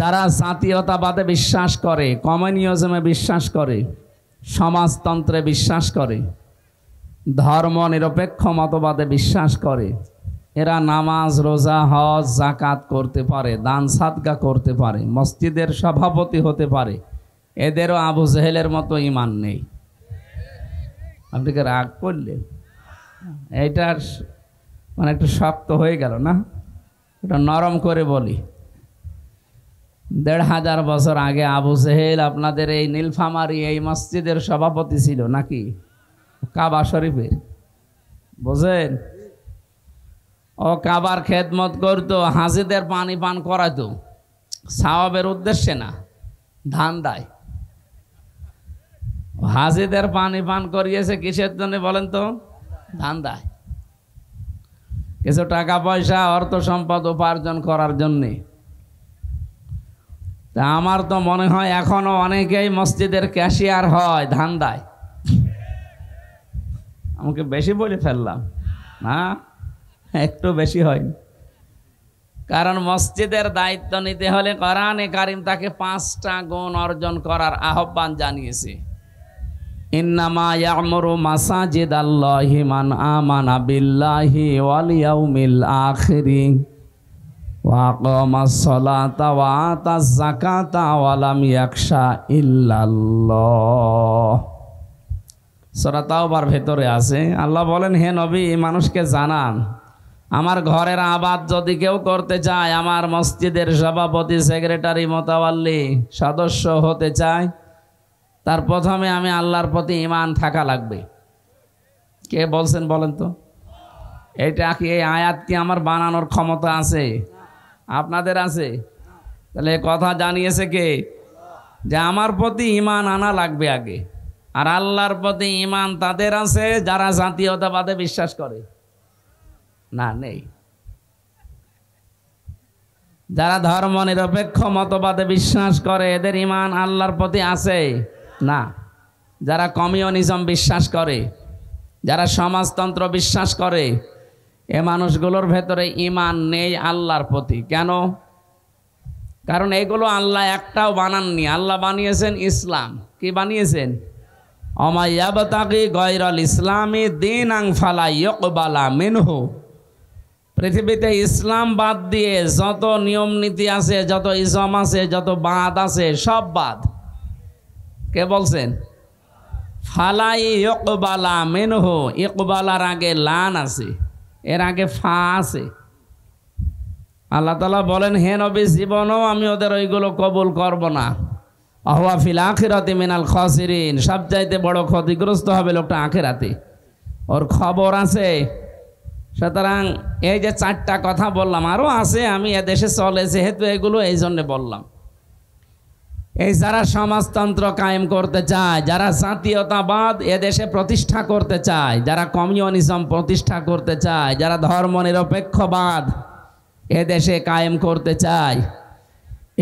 যারা জাতীয়তাবাদে বিশ্বাস করে, কমিউনিজমে বিশ্বাস করে, সমাজতন্ত্রে বিশ্বাস করে, ধর্ম নিরপেক্ষ মতবাদে বিশ্বাস করে, এরা নামাজ, রোজা, হজ, যাকাত করতে পারে, দান সাদকা করতে পারে, মসজিদের সভাপতি হতে পারে। এদেরও আবু জেহেলের মতো ঈমান নেই। আপনি কি রাগ করলেন? এইটার মানে একটু শক্ত হয়ে গেল না? এটা নরম করে বলি। ১৫০০ বছর আগে আবু জেহেল আপনাদের এই নীলফামারী এই মসজিদের সভাপতি ছিল নাকি? কাবা শরীফের, বুঝেন? ও কাবার খেদমত করতো, হাজিদের পানি পান করাতো, সওয়াবের উদ্দেশ্যে না, ধান্দায়। হাজিদের পানি পান করিয়েছে কিসের জন্য বলেন তো? ধান্দায়, কিছু টাকা পয়সা অর্থ সম্পদ উপার্জন করার জন্যে। তা আমার তো মনে হয় এখনো অনেকেই মসজিদের ক্যাশিয়ার হয় ধান্দায়। আমাকে বেশি বলে ফেললাম না? একটু বেশি হয়নি। কারণ মসজিদের দায়িত্ব নিতে হলে কোরআনে কারিম তাকে 5টা গুণ অর্জন করার আহ্বান জানিয়েছে। ইন্নামা ইয়ামুরু মাসাজিদাল্লাহি মান আমানা বিল্লাহি ওয়াল ইয়াউমিল আখিরি ওয়া আকামাস সালাতা ওয়া আতাজ যাকাতা ওয়া লাম ইয়াখশা ইল্লাল্লাহ। সূরা তাওবার ভেতরে আছে, আল্লাহ বলেন, হে নবী, মানুষকে জানান, আমার ঘরের আবাদ যদি কেউ করতে চায়, আমার মসজিদের সভাপতি, সেক্রেটারি, মোতাওয়াল্লি, সদস্য হতে চায়, তার প্রথমে আমি আল্লাহর প্রতি ঈমান থাকা লাগবে। কে বলছেন বলেন তো? এইটা কি, এই আয়াত কি আমার বানানোর ক্ষমতা আছে? আপনাদের আছে? তাহলে কথা জানিয়েছে কে? যে আমার প্রতি ঈমান আনা লাগবে আগে। আর আল্লাহর প্রতি ঈমান তাদের আছে যারা জাতীয়তাবাদে বিশ্বাস করে না? নেই। যারা ধর্ম নিরপেক্ষ মতবাদে বিশ্বাস করে এদের ঈমান আল্লাহর প্রতি আছে না। যারা কমিউনিজম বিশ্বাস করে, যারা সমাজতন্ত্র বিশ্বাস করে, এ মানুষগুলোর ভেতরে ঈমান নেই আল্লাহর প্রতি। কেন? কারণ এগুলো আল্লাহ একটাও বানাননি। আল্লাহ বানিয়েছেন ইসলাম। কি বানিয়েছেন? ওমা ইয়াবতাগি গায়রাল ইসলামি দীনান ফালা ইউকবালা মিনহু। পৃথিবীতে ইসলাম বাদ দিয়ে যত নিয়ম নীতি আছে, যত ইজম আছে, যত বাদ আছে, সব বাদ। কে বলছেন? ফালাই ইকবালা মিনহু। ইকবালার আগে লান আছে, এর আগে ফা আছে। আল্লাহ তাআলা বলেন, হে নবী, জীবনও আমি ওদের ওইগুলো কবুল করব না। আহুয়া ফিল আখিরাতি মিনাল খাসিরিন। সবচাইতে বড় ক্ষতিগ্রস্ত হবে লোকটা আখিরাতে, ওর খবর আছে। সুতরাং এই যে 4টা কথা বললাম, আরও আছে, আমি এদেশে চলে যেহেতু এগুলো এই জন্যে বললাম। এই যারা সমাজতন্ত্র কায়েম করতে চায়, যারা জাতীয়তাবাদ এদেশে প্রতিষ্ঠা করতে চায়, যারা কমিউনিজম প্রতিষ্ঠা করতে চায়, যারা ধর্ম নিরপেক্ষবাদ এদেশে কায়েম করতে চায়,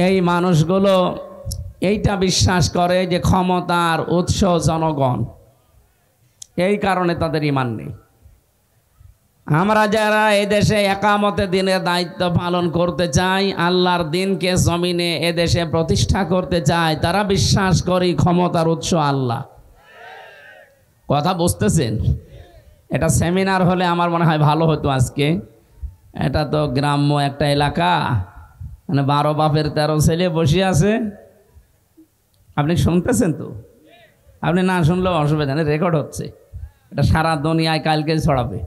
এই মানুষগুলো এইটা বিশ্বাস করে যে ক্ষমতার উৎস জনগণ। এই কারণে তাদের ঈমান নেই। আমরা যারা এদেশে একামতে দিনের দায়িত্ব পালন করতে চাই, আল্লাহর দিনকে জমিনে এদেশে প্রতিষ্ঠা করতে চাই, তারা বিশ্বাস করি ক্ষমতার উৎস আল্লাহ। কথা বুঝতেছেন? এটা সেমিনার হলে আমার মনে হয় ভালো হতো আজকে। এটা তো গ্রাম্য একটা এলাকা, মানে 12 বাপের 13 ছেলে বসে আছে। আপনি শুনতেছেন তো? আপনি না শুনলেও অসুবিধা নেই, রেকর্ড হচ্ছে। এটা সারা দুনিয়ায় কালকে ছড়াবে।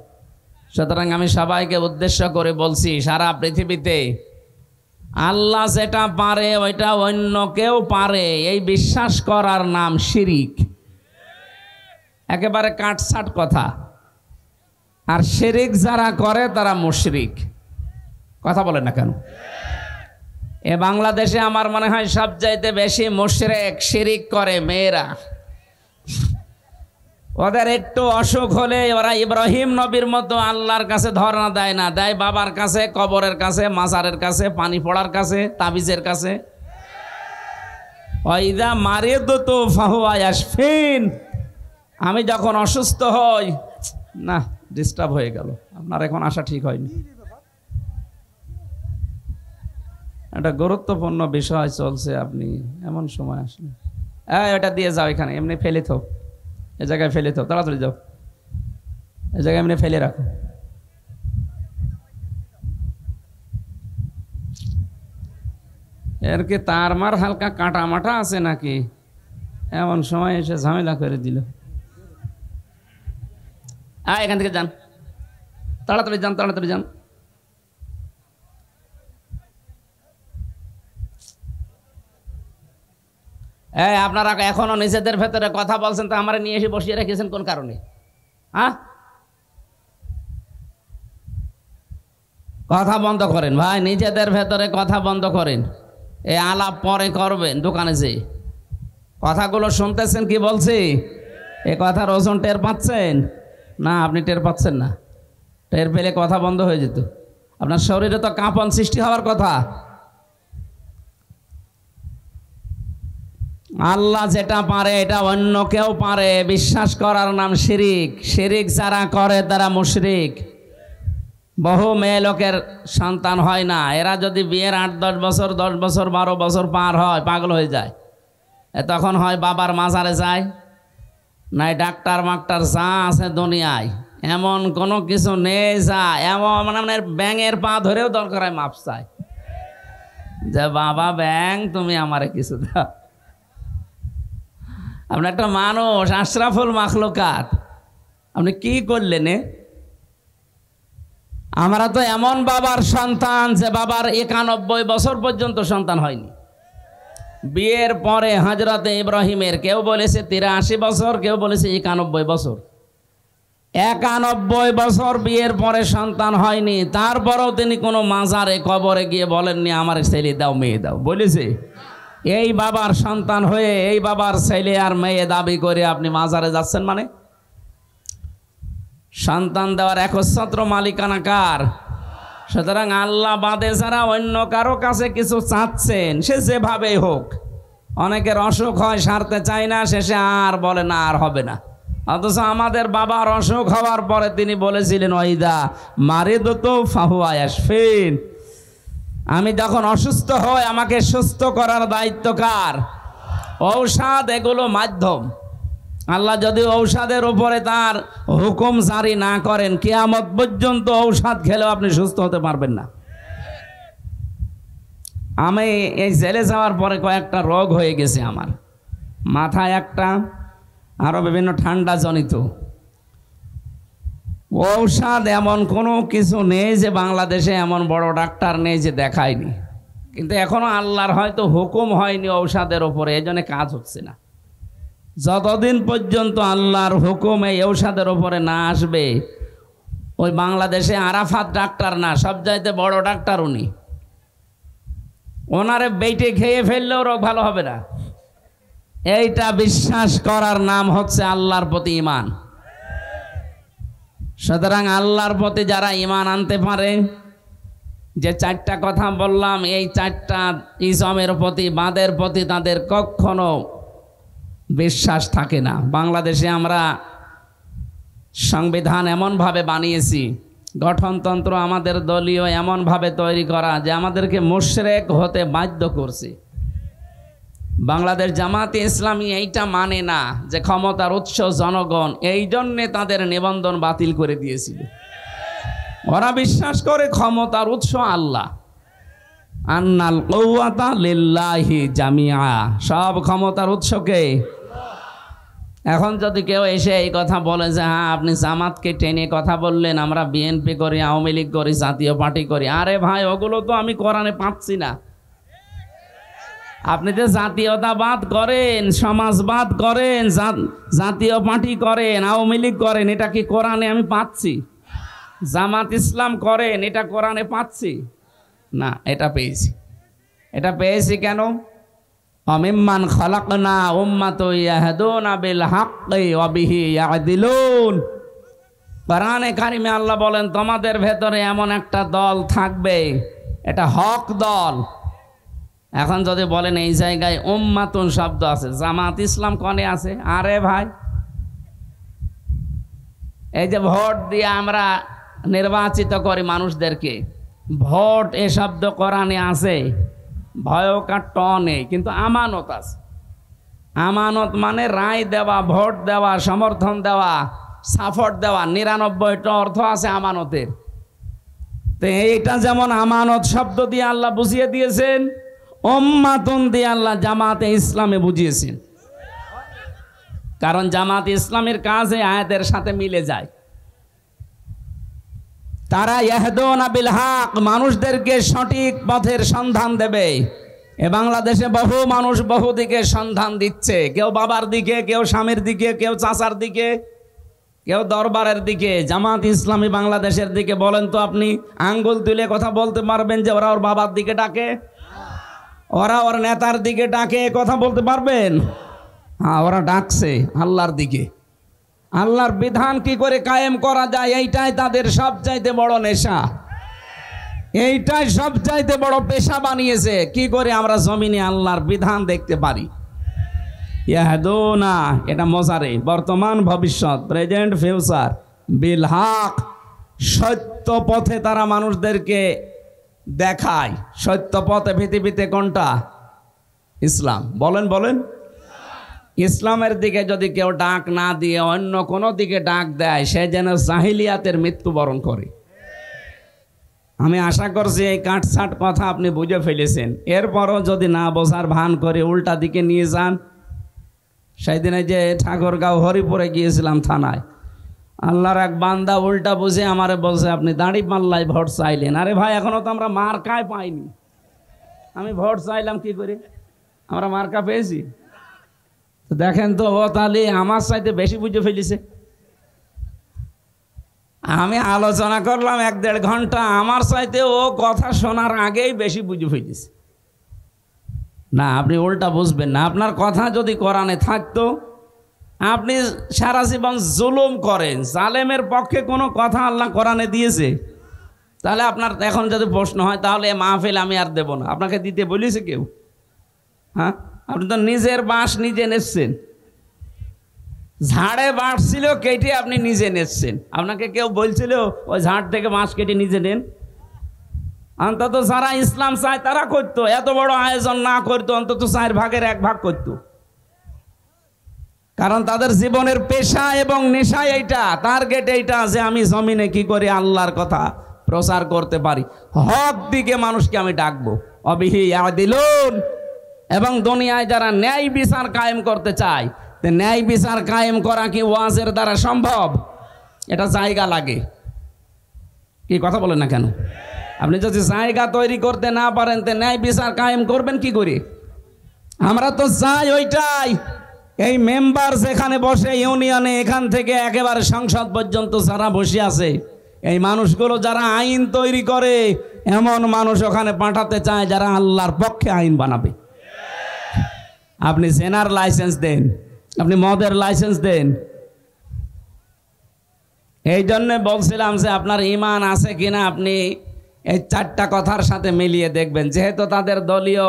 সুতরাং আমি সবাইকে উদ্দেশ্য করে বলছি, সারা পৃথিবীতে আল্লাহ যেটা পারে ওইটা অন্য কেউ পারে, এই বিশ্বাস করার নাম শিরিক। একেবারে কাটছাট কথা। আর শিরিক যারা করে তারা মুশরিক। কথা বলেন না কেন? এ বাংলাদেশে আমার মনে হয় সবচাইতে বেশি মুশরিক, শিরিক করে মেয়েরা। ওদের একটু অসুখ হলে ওরা ইব্রাহিম নবীর মতো আল্লাহর কাছে ধরনা দেয় না, দেয় বাবার কাছে, কবরের কাছে, মাজারের কাছে, পানি পড়ার কাছে, তাবিজের কাছে। ওয়াইদা মারিদতু ফাহুয়া ইয়াশফিন। আমি যখন অসুস্থ হই, না ডিস্টার্ব হয়ে গেল, আপনার এখন আসা ঠিক হয়নি। একটা গুরুত্বপূর্ণ বিষয় চলছে, আপনি এমন সময় আসলেন। ওটা দিয়ে যাও, এখানে এমনি ফেলে থো, এ জায়গায় ফেলে থো, তাড়াতাড়ি যাও, এ জায়গায় এমনি ফেলে রাখো। এর কি তার মার হালকা কাটা মাটা আছে নাকি? এমন সময় এসে ঝামেলা করে দিল। এখান থেকে যান, তাড়াতাড়ি যান, তাড়াতাড়ি যান। আপনারা এখনো নিজেদের ভেতরে কথা বলছেন, তো আমার নিয়ে এসে বসিয়ে রেখেছেন কোন কারণে? কথা বন্ধ করেন ভাই, নিজেদের ভেতরে কথা বন্ধ করেন। এই আলাপ পরে করবেন দোকানে যে। কথাগুলো শুনতেছেন কি বলছি? এ কথার ওজন টের পাচ্ছেন না? আপনি টের পাচ্ছেন না। টের পেলে কথা বন্ধ হয়ে যেত। আপনার শরীরে তো কাঁপন সৃষ্টি হওয়ার কথা। আল্লাহ যেটা পারে এটা অন্য কেউ পারে, বিশ্বাস করার নাম শিরিক। শিরিক যারা করে তারা মুশরিক। বহু মেয়ে লোকের সন্তান হয় না, এরা যদি বিয়ের 8-10 বছর, 10 বছর, 12 বছর পার হয়, পাগল হয়ে যায়। তখন হয় বাবার মাজারে যায়, নাই ডাক্তার মাক্তার যা আছে দুনিয়ায়, এমন কোনো কিছু নেই যা এমন মানে ব্যাঙের পা ধরেও দরকার হয় মাপ চায় যে বাবা ব্যাং তুমি আমারে কিছু দাও। আপনি একটা মানুষ, আশরাফুল মাখলুকাত, আপনি কি করলেন? আমরা তো এমন বাবার সন্তান যে বাবার 91 বছর পর্যন্ত সন্তান হয়নি। বিয়ের পরে হযরত ইব্রাহিমের কেউ বলেছে 83 বছর, কেউ বলেছে 91 বছর। 91 বছর বিয়ের পরে সন্তান হয়নি, তারপরেও তিনি কোনো মাজারে কবরে গিয়ে বলেননি আমার ছেলে দাও মেয়ে দাও, বলেছে? এই বাবার সন্তান হয়ে এই বাবার ছেলে আর মেয়ে দাবি করে আপনি মাজারে যাচ্ছেন মানে? সন্তান দেওয়ার একচ্ছত্র মালিকানা কার? সুতরাং আল্লাহ বাদে যারা অন্য কারো কাছে কিছু চাচ্ছেন, সে যেভাবেই হোক, অনেকের অসুখ হয়, সারতে চায় না, শেষে আর বলে না আর হবে না। অথচ আমাদের বাবার অসুখ হওয়ার পরে তিনি বলেছিলেন ওয়াইদা মারিদতু ফাহুয়া ইয়াশফিন, আমি যখন অসুস্থ হই আমাকে সুস্থ করার দায়িত্ব কার? ঔষধ এগুলো মাধ্যম। আল্লাহ যদি ঔষধের উপরে তার হুকুম জারি না করেন, কিয়ামত পর্যন্ত ঔষধ খেলেও আপনি সুস্থ হতে পারবেন না। আমি এই জেলে যাওয়ার পরে কয়েকটা রোগ হয়ে গেছে আমার, মাথায় একটা, আরো বিভিন্ন ঠান্ডা জনিত। ঔষধ এমন কোনো কিছু নেই যে বাংলাদেশে এমন বড় ডাক্তার নেই যে দেখায়নি, কিন্তু এখনো আল্লাহর হয়তো হুকুম হয়নি ঔষধের উপরে, এই জন্য কাজ হচ্ছে না। যতদিন পর্যন্ত আল্লাহর হুকুম এই ঔষধের উপরে না আসবে, ওই বাংলাদেশে আরাফাত ডাক্তার না, সব চাইতে বড় ডাক্তার উনি, ওনারে বেটে খেয়ে ফেললেও রোগ ভালো হবে না। এইটা বিশ্বাস করার নাম হচ্ছে আল্লাহর প্রতি ঈমান। সুতরাং আল্লাহর প্রতি যারা ঈমান আনতে পারে, যে 4টা কথা বললাম, এই 4টা ইসমের প্রতি, বাদের প্রতি তাদের কখনো বিশ্বাস থাকে না। বাংলাদেশে আমরা সংবিধান এমনভাবে বানিয়েছি, গঠনতন্ত্র আমাদের দলীয় এমনভাবে তৈরি করা যে আমাদেরকে মুশরিক হতে বাধ্য করছে। বাংলাদেশ জামাতে ইসলামী এইটা মানে না যে ক্ষমতার উৎস জনগণ, এই জন্যে তাদের নিবন্ধন বাতিল করে দিয়েছিল। ওরা বিশ্বাস করে ক্ষমতার উৎস আল্লাহ, আন্নাল কুওয়াতা লিল্লাহি জামিআ, সব ক্ষমতার উৎসকে। এখন যদি কেউ এসে এই কথা বলে যে হ্যাঁ আপনি জামাতকে টেনে কথা বললেন, আমরা বিএনপি করি, আওয়ামী লীগ করি, জাতীয় পার্টি করি, আরে ভাই ওগুলো তো আমি কোরআনে পাচ্ছি না। আপনি যে জাতীয়তাবাদ করেন, সমাজবাদ করেন, জাতীয় পার্টি করেন, আওয়ামী লীগ করেন, এটা কি কোরআনে আমি পাচ্ছি? জামাত ইসলাম করেন, এটা কোরআনে পাচ্ছি না? এটা পেয়েছি। এটা পেয়েছি কেন? অমিম্মান খলাকনা উম্মাতুন ইয়াহদুনা বিল হাক্কি ওয়া বিহি ইয়াদিলুন। কোরআনে কারিমে আল্লাহ বলেন তোমাদের ভেতরে এমন একটা দল থাকবে, এটা হক দল। এখন যদি বলেন এই জায়গায় উম্মাতুন শব্দ আছে, জামাত ইসলাম কনে আছে? আরে ভাই, এই যে ভোট দিয়ে আমরা নির্বাচিত করি মানুষদেরকে, ভোট এ শব্দ কোরআনে আছে? ভয়কার ট নেই, কিন্তু আমানত আছে। আমানত মানে রায় দেওয়া, ভোট দেওয়া, সমর্থন দেওয়া, সাপোর্ট দেওয়া। 99টা অর্থ আছে আমানতের। তো এইটা যেমন আমানত শব্দ দিয়ে আল্লাহ বুঝিয়ে দিয়েছেন, উম্মাতুন দিয়ে আল্লাহ জামাতে ইসলামে বুঝিয়েছেন। কারণ জামাত ইসলামের কাজে আয়াতের সাথে মিলে যায়। তারা ইয়াহদুনা বিল হক, মানুষদেরকে সঠিক পথের সন্ধান দেবে। এ বাংলাদেশে বহু মানুষ বহু দিকে সন্ধান দিচ্ছে, কেউ বাবার দিকে, কেউ স্বামীর দিকে, কেউ চাচার দিকে, কেউ দরবারের দিকে। জামাত ইসলামী বাংলাদেশের দিকে বলেন তো আপনি আঙ্গুল তুলে কথা বলতে পারবেন যে ওরা ওর বাবার দিকে ডাকে, ওরা ওর নেতার দিকে ডাকে, কথা বলতে পারবেন? হ্যাঁ, ওরা ডাকছে আল্লাহর দিকে। আল্লাহর বিধান কি করে কায়েম করা যায়, এইটাই তাদের সবচাইতে বড় নেশা, এইটাই সবচাইতে বড় পেশা বানিয়েছে। কি করে আমরা জমিনে আল্লাহর বিধান দেখতে পারি। ইয়াহদুনা, এটা মজারে, বর্তমান ভবিষ্যৎ, প্রেজেন্ট ফিউচার, বিল হক, সত্য পথে তারা মানুষদেরকে দেখায়। সত্য পথে পৃথিবীতে কোনটা? ইসলাম। বলেন বলেন। ইসলামের দিকে যদি কেউ ডাক না দিয়ে অন্য কোনো দিকে ডাক দেয়, সে যেন জাহিলিয়াতের মৃত্যুবরণ করে। আমি আশা করছি এই কাটছাট কথা আপনি বুঝে ফেলেছেন। এরপরও যদি না বোঝার ভান করে উল্টা দিকে নিয়ে যান, সেই দিনে যে ঠাকুরগাঁও হরিপুরে গিয়েছিলাম থানায়, আল্লাহর এক বান্দা উল্টা বুঝে আমারে বলছে আপনি দাঁড়িপাল্লায় ভোট চাইলেন। আরে ভাই, এখনো তো আমরা মার্কায় পাইনি। আমি ভোট চাইলাম কি করে? আমরা মার্কা পেয়েছি? তো দেখেন তো, ও তাহলে আমার চাইতে বেশি বুঝে ফেলেছে। আমি আলোচনা করলাম 1-1.5 ঘন্টা, আমার চাইতে ও কথা শোনার আগেই বেশি বুঝে ফেলেছে। না, আপনি উল্টা বুঝবেন না। আপনার কথা যদি কোরআনে থাকতো, আপনি সারা জীবন জুলুম করেন, জালেমের পক্ষে কোনো কথা আল্লাহ কোরআনে দিয়েছে? তাহলে আপনার এখন যদি প্রশ্ন হয়, তাহলে মাহফিল আমি আর দেব না। আপনাকে দিতে বলেছে কেউ? হ্যাঁ, আপনি তো নিজের বাঁশ নিজে নেচ্ছেন। ঝাড়ে বাঁশছিল, কেটে আপনি নিজে নেচ্ছেন। আপনাকে কেউ বলছিল ওই ঝাড় থেকে বাঁশ কেটে নিজে নেন? অন্তত যারা ইসলাম চায় তারা করতো। এত বড় আয়োজন না করতো, অন্তত 4/1 ভাগ করতো। কারণ তাদের জীবনের পেশা এবং নেশা এইটা, টার্গেট এইটা যে আমি জমিনে কি করে আল্লাহর কথা প্রচার করতে পারি, হক দিকে মানুষকে আমি ডাকবো। অবিহি ইয়াদিলুন, এবং দুনিয়ায় যারা ন্যায় বিচার কায়েম করতে চায়, ন্যায় বিচার কায়েম করা কি ওয়াজের দ্বারা সম্ভব? এটা জায়গা লাগে। কি কথা বলেন না কেন? আপনি যদি জায়গা তৈরি করতে না পারেন, তো ন্যায় বিচার কায়েম করবেন কি করে? আমরা তো চাই ওইটাই। এই মেম্বার যেখানে বসে ইউনিয়নে, এখান থেকে একেবারে সংসদ পর্যন্ত যারা বসে আছে, এই মানুষগুলো যারা আইন তৈরি করে, এমন মানুষ ওখানে পাঠাতে চায় যারা আল্লাহর পক্ষে আইন বানাবে। আপনি জেনার লাইসেন্স দেন, আপনি মদের লাইসেন্স দেন। এই জন্য বলছিলাম যে আপনার ঈমান আছে কিনা আপনি এই 4টা কথার সাথে মিলিয়ে দেখবেন। যেহেতু তাদের দলীয়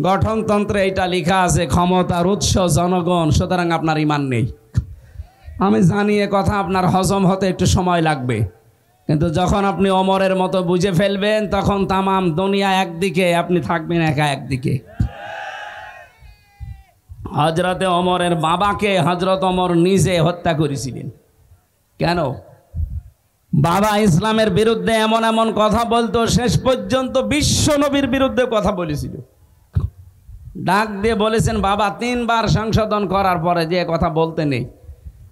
গঠনতন্ত্রে এটা লেখা আছে ক্ষমতার উৎস জনগণ, সুতরাং আপনার ঈমান নেই। আমি জানি এ কথা আপনার হজম হতে একটু সময় লাগবে, কিন্তু যখন আপনি ওমরের মতো বুঝে ফেলবেন, তখন তামাম দুনিয়া একদিকে, আপনি থাকবেন একা একদিকে। হযরতে ওমরের বাবাকে হযরত ওমর নিজে হত্যা করেছিলেন। কেন? বাবা ইসলামের বিরুদ্ধে এমন এমন কথা বলতো, শেষ পর্যন্ত বিশ্ব নবীর বিরুদ্ধে কথা বলেছিল। ডাক দিয়ে বলেছেন, বাবা 3 বার সংশোধন করার পরে যে কথা বলতে নেই।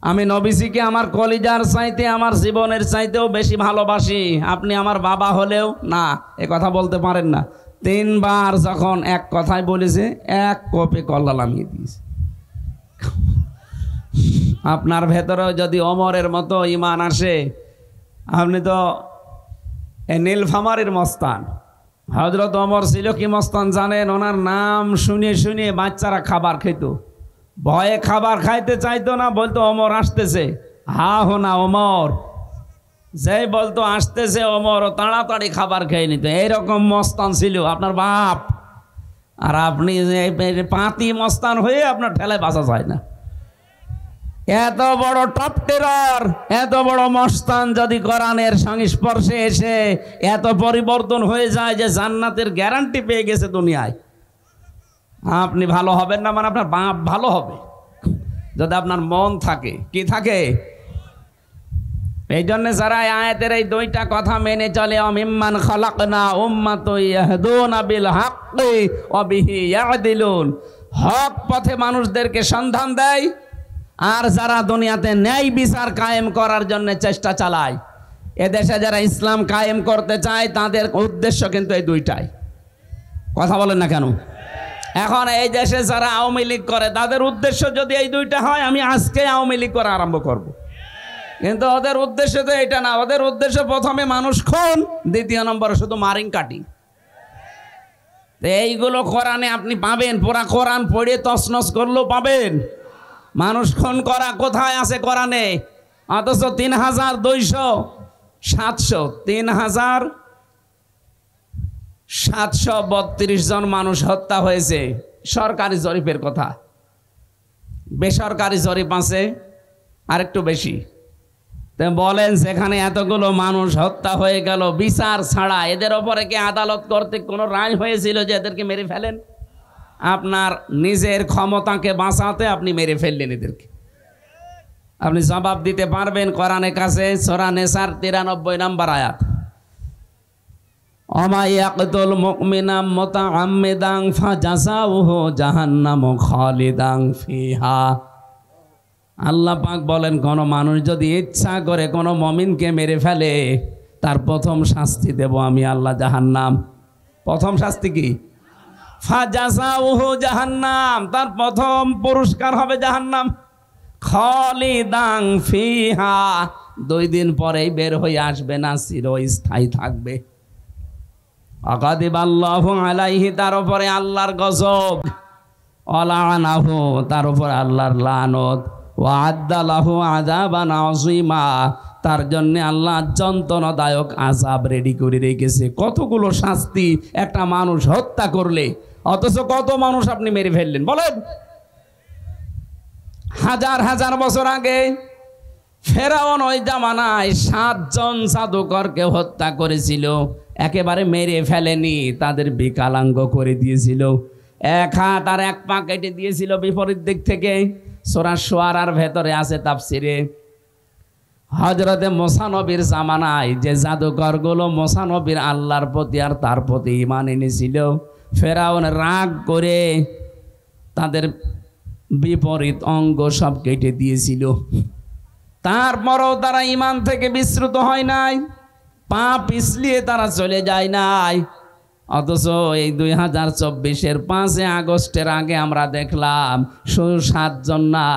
আমি নবীজিকে আমার কলিজার চাইতে, আমার জীবনের চাইতেও বেশি ভালোবাসি। আপনি আমার বাবা হলেও না, এ কথা বলতে পারেন না। 3 বার যখন এক কথাই বলেছে, 1 কোপে কল্লা নামিয়ে দিয়েছে। আপনার ভেতরেও যদি ওমরের মতো ঈমান আসে, আপনি তো নীলফামারীর মস্তান। হযরত ওমর ছিল কি মস্তান জানেন? ওনার নাম শুনে শুনে বাচ্চারা খাবার খেত, ভয়ে খাবার খাইতে চাইতো না, বলতো ওমর আসতেছে, হা হো না ওমর। যেই বলতো আসতেছে ওমর, ও তাড়াতাড়ি খাবার খেয়ে নিত। এইরকম মস্তান ছিল আপনার বাপ। আর আপনি পাতি মস্তান হয়ে আপনার ঠেলায় বাঁচা যায় না। এত বড় টপ টেরর, এত বড় মস্তান যদি কোরআনের সংস্পর্শে এসে এত পরিবর্তন হয়ে যায় যে জান্নাতের গ্যারান্টি পেয়ে গেছে দুনিয়ায়, আপনি ভালো হবেন না মানে আপনার বাপ ভালো হবে যদি আপনার মন থাকে। কি থাকে? এই জন্য যারা আয়াতের এই দুইটা কথা মেনে চলে, অমিম্মান খালাকনা উম্মাতুন ইয়াহদুনা বিল হাক্কি ওয়া বিহি ইয়াদিলুন, হক পথে মানুষদেরকে সন্ধান দেয়, আর যারা দুনিয়াতে ন্যায় বিচার কায়েম করার জন্য চেষ্টা চালায়। এদেশে যারা ইসলাম কায়েম করতে চায় তাদের উদ্দেশ্য কিন্তু এই দুইটাই। কথা বলেন না কেন? এখন এই দেশে যারা আওয়ামী লীগ করে তাদের উদ্দেশ্য যদি এই দুইটা হয়, আমি আজকে আওয়ামী লীগ করা আরম্ভ করব। কিন্তু ওদের উদ্দেশ্য তো এটা না। ওদের উদ্দেশ্য প্রথমে মানুষ খুন, দ্বিতীয় নম্বরে শুধু মারিং কাটিং। এইগুলো কোরআনে আপনি পাবেন, পুরা কোরআন পড়ে তছনছ করলেও পাবেন। মানুষ খুন করা কোথায় আছে কোরআনে? অথচ ৩,732 জন মানুষ হত্যা হয়েছে। সরকারি জরিপের কথা, বেসরকারি জরিপ আছে আরেকটু বেশি। বলেন সেখানে এতগুলো মানুষ হত্যা হয়ে গেল বিচার ছাড়া, এদের ওপরে কি আদালত কর্তৃক কোনো রায় হয়েছিল যে এদেরকে মেরে ফেলেন? আপনার নিজের ক্ষমতাকে বাঁচাতে আপনি মেরে ফেললেন এদেরকে। আপনি জবাব দিতে পারবেন কোরআনের কাছে? সূরা নিসার 93 নম্বর আয়াত, ওমা ইয়াকতুল মুমিনা মুতাআম্মিদান ফাজাযাউহু জাহান্নামু খালিদান ফিহা। আল্লাহ পাক বলেন, কোন মানুষ যদি ইচ্ছা করে কোন মুমিনকে মেরে ফেলে, তার প্রথম শাস্তি দেব আমি আল্লাহ জাহান্নাম। প্রথম শাস্তি কি? ফাজাযাউহু জাহান্নাম, তার প্রথম পুরস্কার হবে জাহান্নাম। খালিদান ফিহা, 2 দিন পরেই বের হয়ে আসবে না, চিরস্থায়ী থাকবে। আকাদিবাল্লাহু আলাইহি, তার উপরে আল্লাহর গজব। ওয়ালানাহু, তার উপর আল্লাহর লানত। ওয়া'আদ্দা লাহু আযাবান আযীমা, তার জন্য আল্লাহ যন্ত্রণাদায়ক আযাব রেডি করে রেখেছে। কতগুলো শাস্তি একটা মানুষ হত্যা করলে, অথচ কত মানুষ আপনি মেরে ফেললেন বলেন? হাজার হাজার বছর আগে ফেরাউন ওই জামানায় 7 জন জাদুকরকে হত্যা করেছিল। একেবারে মেরে ফেলেনি, তাদের বিকলাঙ্গ করে দিয়েছিল। 1 হাত আর 1 পা কেটে দিয়েছিল বিপরীত দিক থেকে। সূরা শুআরার ভেতরে আছে তাফসিরে। হযরতে মুসা নবীর জামানায় যে জাদুকরগুলো মুসা নবীর আল্লাহর প্রতি আর তার প্রতি ঈমান এনেছিল, ফেরাউন রাগ করে তাদের বিপরীত অঙ্গ সব কেটে দিয়েছিল। তারপরও তারা ঈমান থেকে বিচ্যুত হয় নাই, পা পিছলিয়ে তারা চলে যায় নাই। অথচ এই 2024-এর 5 আগস্টের আগে আমরা দেখলাম শুধু 7 জন না,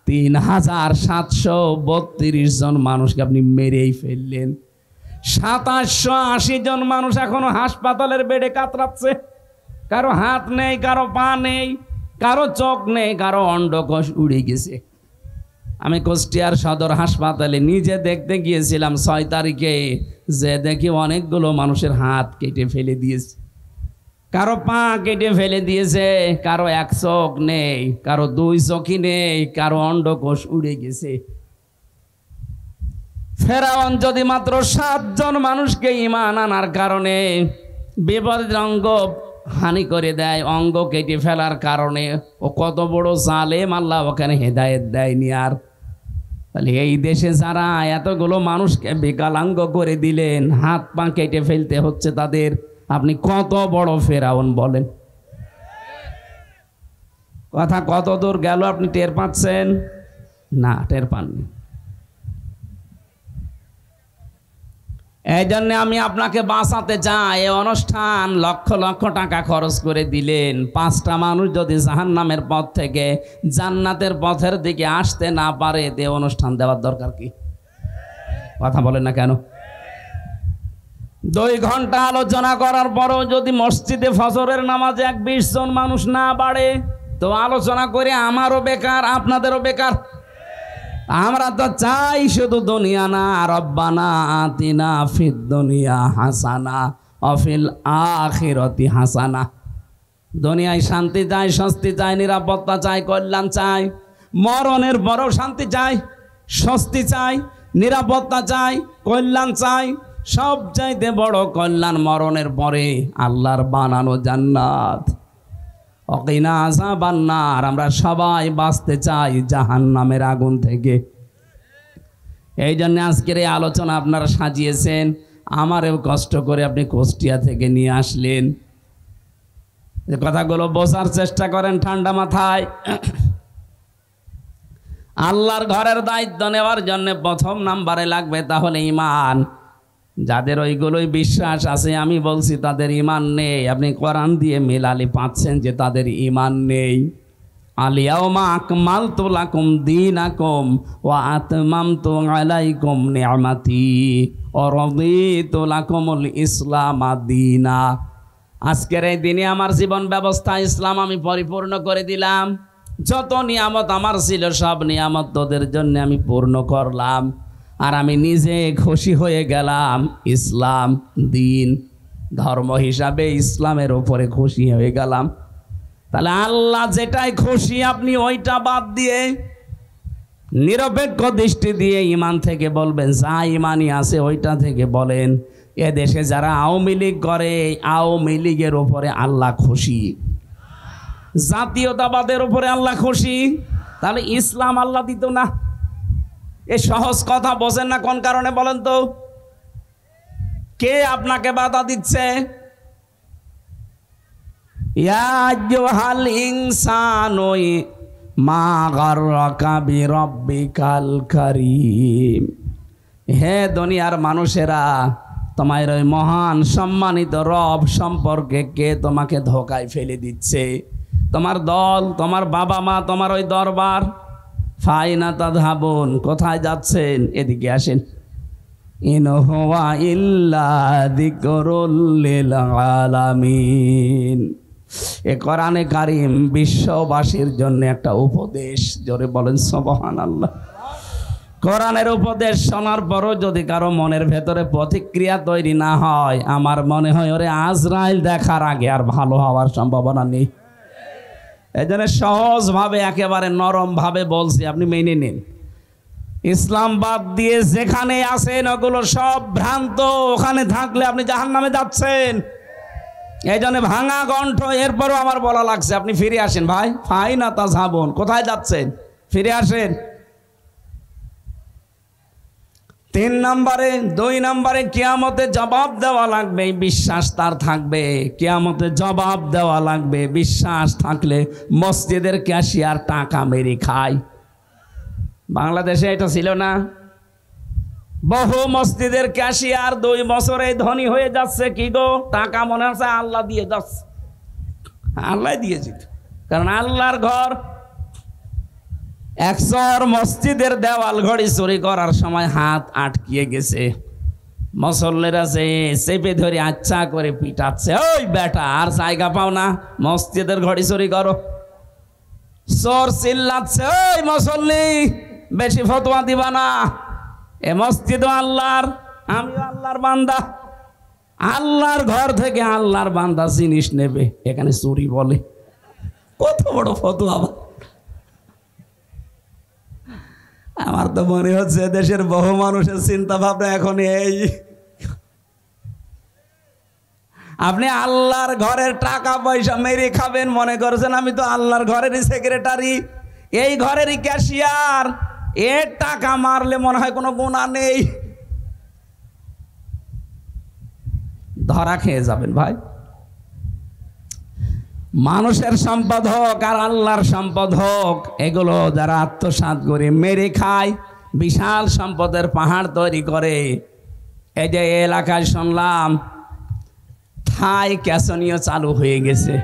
3,732 জন মানুষকে আপনি মেরেই ফেললেন। 2780 জন মানুষ এখনো হাসপাতালের বেডে কাতরাচ্ছে। কারো হাত নেই, কারো পা নেই, কারো চোখ নেই, কারো অন্ডকোষ উড়ে গেছে। আমি কুষ্টিয়ার সদর হাসপাতালে নিজে দেখতে গিয়েছিলাম 6 তারিখে, যে দেখি অনেকগুলো মানুষের হাত কেটে ফেলে দিয়েছে, কারো পা কেটে ফেলে দিয়েছে, কারো 1 চোখ নেই, কারো 2 চোখই নেই, কারো অন্ডকোষ উড়ে গেছে। ফেরাউন যদি মাত্র 7 জন মানুষকে ঈমান আনার কারণে বিপরীত অঙ্গ হানি করে দেয়, অঙ্গ কেটে ফেলার কারণে, ও কত বড় জালেম! আল্লাহ ওখানে হেদায়েত দেয়নি। আর তাহলে এই দেশে যারা এতগুলো মানুষকে বিকলাঙ্গ করে দিলেন, হাত পা কেটে ফেলতে হচ্ছে তাদের, আপনি কত বড় ফেরাউন বলেন? কথা কত দূর গেল আপনি টের পাচ্ছেন না? টের পাননি। এই জন্য আমি আপনাকে বাঁচাতে চাই। এই অনুষ্ঠান লক্ষ লক্ষ টাকা খরচ করে দিলেন, 5টা মানুষ যদি জাহান্নামের পথ থেকে জান্নাতের পথের দিকে আসতে না পারে, তে অনুষ্ঠান দেওয়ার দরকার কি? কথা বলেন না কেন? 2 ঘন্টা আলোচনা করার পরও যদি মসজিদে ফজরের নামাজে 20 জন মানুষ না বাড়ে, তো আলোচনা করে আমারও বেকার, আপনাদেরও বেকার। আমরা তো চাই শুধু দুনিয়া না, রব্বানা আতিনা ফিদ দুনিয়া হাসানা ওয়া ফিল আখিরাতি হাসানা। দুনিয়ায় শান্তি চাই, স্বস্তি চাই, নিরাপত্তা চাই, কল্যাণ চাই। মরণের পরেও শান্তি চাই, স্বস্তি চাই, নিরাপত্তা চাই, কল্যাণ চাই। সবচাইতে বড় কল্যাণ মরণের পরে আল্লাহর বানানো জান্নাত। ওয়াকিনা আযাবান নার, আমরা সবাই বাঁচতে চাই জাহান্নামের আগুন থেকে। এই জন্য আজকের এই আলোচনা আপনারা সাজিয়েছেন, আমারও কষ্ট করে আপনি কুষ্টিয়া থেকে নিয়ে আসলেন। যে কথাগুলো বোঝার চেষ্টা করেন ঠান্ডা মাথায়। আল্লাহর ঘরের দায়িত্ব নেওয়ার জন্য প্রথম নাম্বারে লাগবে তাহলে ঈমান। যাদের ওইগুলোই বিশ্বাস আছে, আমি বলছি তাদের ঈমান নেই। আপনি কোরআন দিয়ে মিলালি পাচ্ছেন যে তাদের ঈমান নেই। আলিয়াউমা আকমালতু লাকুম দীনাকুম ওয়া আতমামতু আলাইকুম নি'মাতি ওয়া রাদিতু লাকুমুল ইসলাম দীনা। আজকের এই দিনে আমার জীবন ব্যবস্থা ইসলাম আমি পরিপূর্ণ করে দিলাম। যত নিয়ামত আমার ছিল সব নিয়ামত তোদের জন্য আমি পূর্ণ করলাম, আর আমি নিজে খুশি হয়ে গেলাম। ইসলাম দিন ধর্ম হিসাবে ইসলামের উপরে খুশি হয়ে গেলাম। তাহলে আল্লাহ যেটাই খুশি আপনি ওইটা বাদ দিয়ে নিরপেক্ষ দৃষ্টি দিয়ে ঈমান থেকে বলবেন, যা ঈমানই আছে ওইটা থেকে বলেন। এ দেশে যারা আওয়ামী লীগ করে, আওয়ামী লীগের উপরে আল্লাহ খুশি, জাতীয়তাবাদের উপরে আল্লাহ খুশি। তাহলে ইসলাম আল্লাহ দিত না? এই সহজ কথা বোঝেন না কোন কারণে বলেন তো? কে আপনাকে বাধা দিচ্ছে? ইয়া আইয়ুহাল ইনসানু মা গাররাকা বিরাব্বিকাল কারীম। হে দুনিয়ার মানুষেরা, তোমার ওই মহান সম্মানিত রব সম্পর্কে কে তোমাকে ধোকায় ফেলে দিচ্ছে? তোমার দল, তোমার বাবা মা, তোমার ওই দরবার। ফাইনা তাযহাবুন, কোথায় যাচ্ছেন? এদিকে আসেন। ইন হুয়া ইল্লা যিকরুল লিল আলামিন। এ কোরআনে কারীম বিশ্ববাসীর জন্য একটা উপদেশ। জোরে বলেন সুবহানাল্লাহ। কোরআনের উপদেশ শোনার পরও যদি কারো মনের ভেতরে প্রতিক্রিয়া তৈরি না হয়, আমার মনে হয় ওরে আজরাইল দেখার আগে আর ভালো হওয়ার সম্ভাবনা নেই। এই জন্য সহজভাবে একেবারে নরমভাবে বলছি, আপনি মেনে নিন। ইসলাম বাদ দিয়ে যেখানে আছেন ওগুলো সব ভ্রান্ত। ওখানে থাকলে আপনি জাহান্নামে যাচ্ছেন। এই জন্য ভাঙা কণ্ঠ, এরপরও আমার বলা লাগছে আপনি ফিরে আসেন ভাই। ফাইনা তাযহাবুন, কোথায় যাচ্ছেন? ফিরে আসেন। 3 নম্বরে, 2 নম্বরে কিয়ামতে জবাব দেওয়া লাগবে, এই বিশ্বাস তার থাকবে। কিয়ামতে জবাব দেওয়া লাগবে। বিশ্বাস থাকলে মসজিদের ক্যাশিয়ার টাকা মেরে খায়। বাংলাদেশে এটা ছিল না? বহু মসজিদের ক্যাশিয়ার 2 বছরে ধনী হয়ে যাচ্ছে। কি গো? টাকা মনে হচ্ছে আল্লাহ দিয়ে যাচ্ছে। আল্লাহ দিয়েছে, কারণ আল্লাহর ঘর। একশোর মসজিদের দেওয়াল ঘড়ি চুরি করার সময় হাত আটকিয়ে গেছে। মুসল্লিরা যে চেপে ধরে আচ্ছা করে পিটাচ্ছে, ওই বেটা আর জায়গা পাও না, মসজিদের ঘড়ি চুরি করো। চোর চিল্লাচ্ছে, ওই মুসল্লি বেশি ফতোয়া দিবা না, এ মসজিদও আল্লাহর, আমিও আল্লাহর বান্দা। আল্লাহর ঘর থেকে আল্লাহর বান্দা জিনিস নেবে, এখানে চুরি বলে। কত বড় ফতোয়া! আমার তো মনে হচ্ছে দেশের বহু মানুষের চিন্তা ভাবনা এখন এই, আপনি আল্লাহর ঘরের টাকা পয়সা মেরে খাবেন মনে করছেন আমি তো আল্লাহর ঘরেরই সেক্রেটারি, এই ঘরেরই ক্যাশিয়ার। এর টাকা মারলে মনে হয় কোনো গুনাহ নেই। ধরা খেয়ে যাবেন ভাই। মানুষের সম্পদ হোক আর আল্লাহর সম্পদ হোক, এগুলো যারা আত্মসাৎ করে মেরে খায়, বিশাল সম্পদের পাহাড় তৈরি করে। এই যে এলাকায় শুনলাম থাই ক্যাসিনো চালু হয়ে গেছে।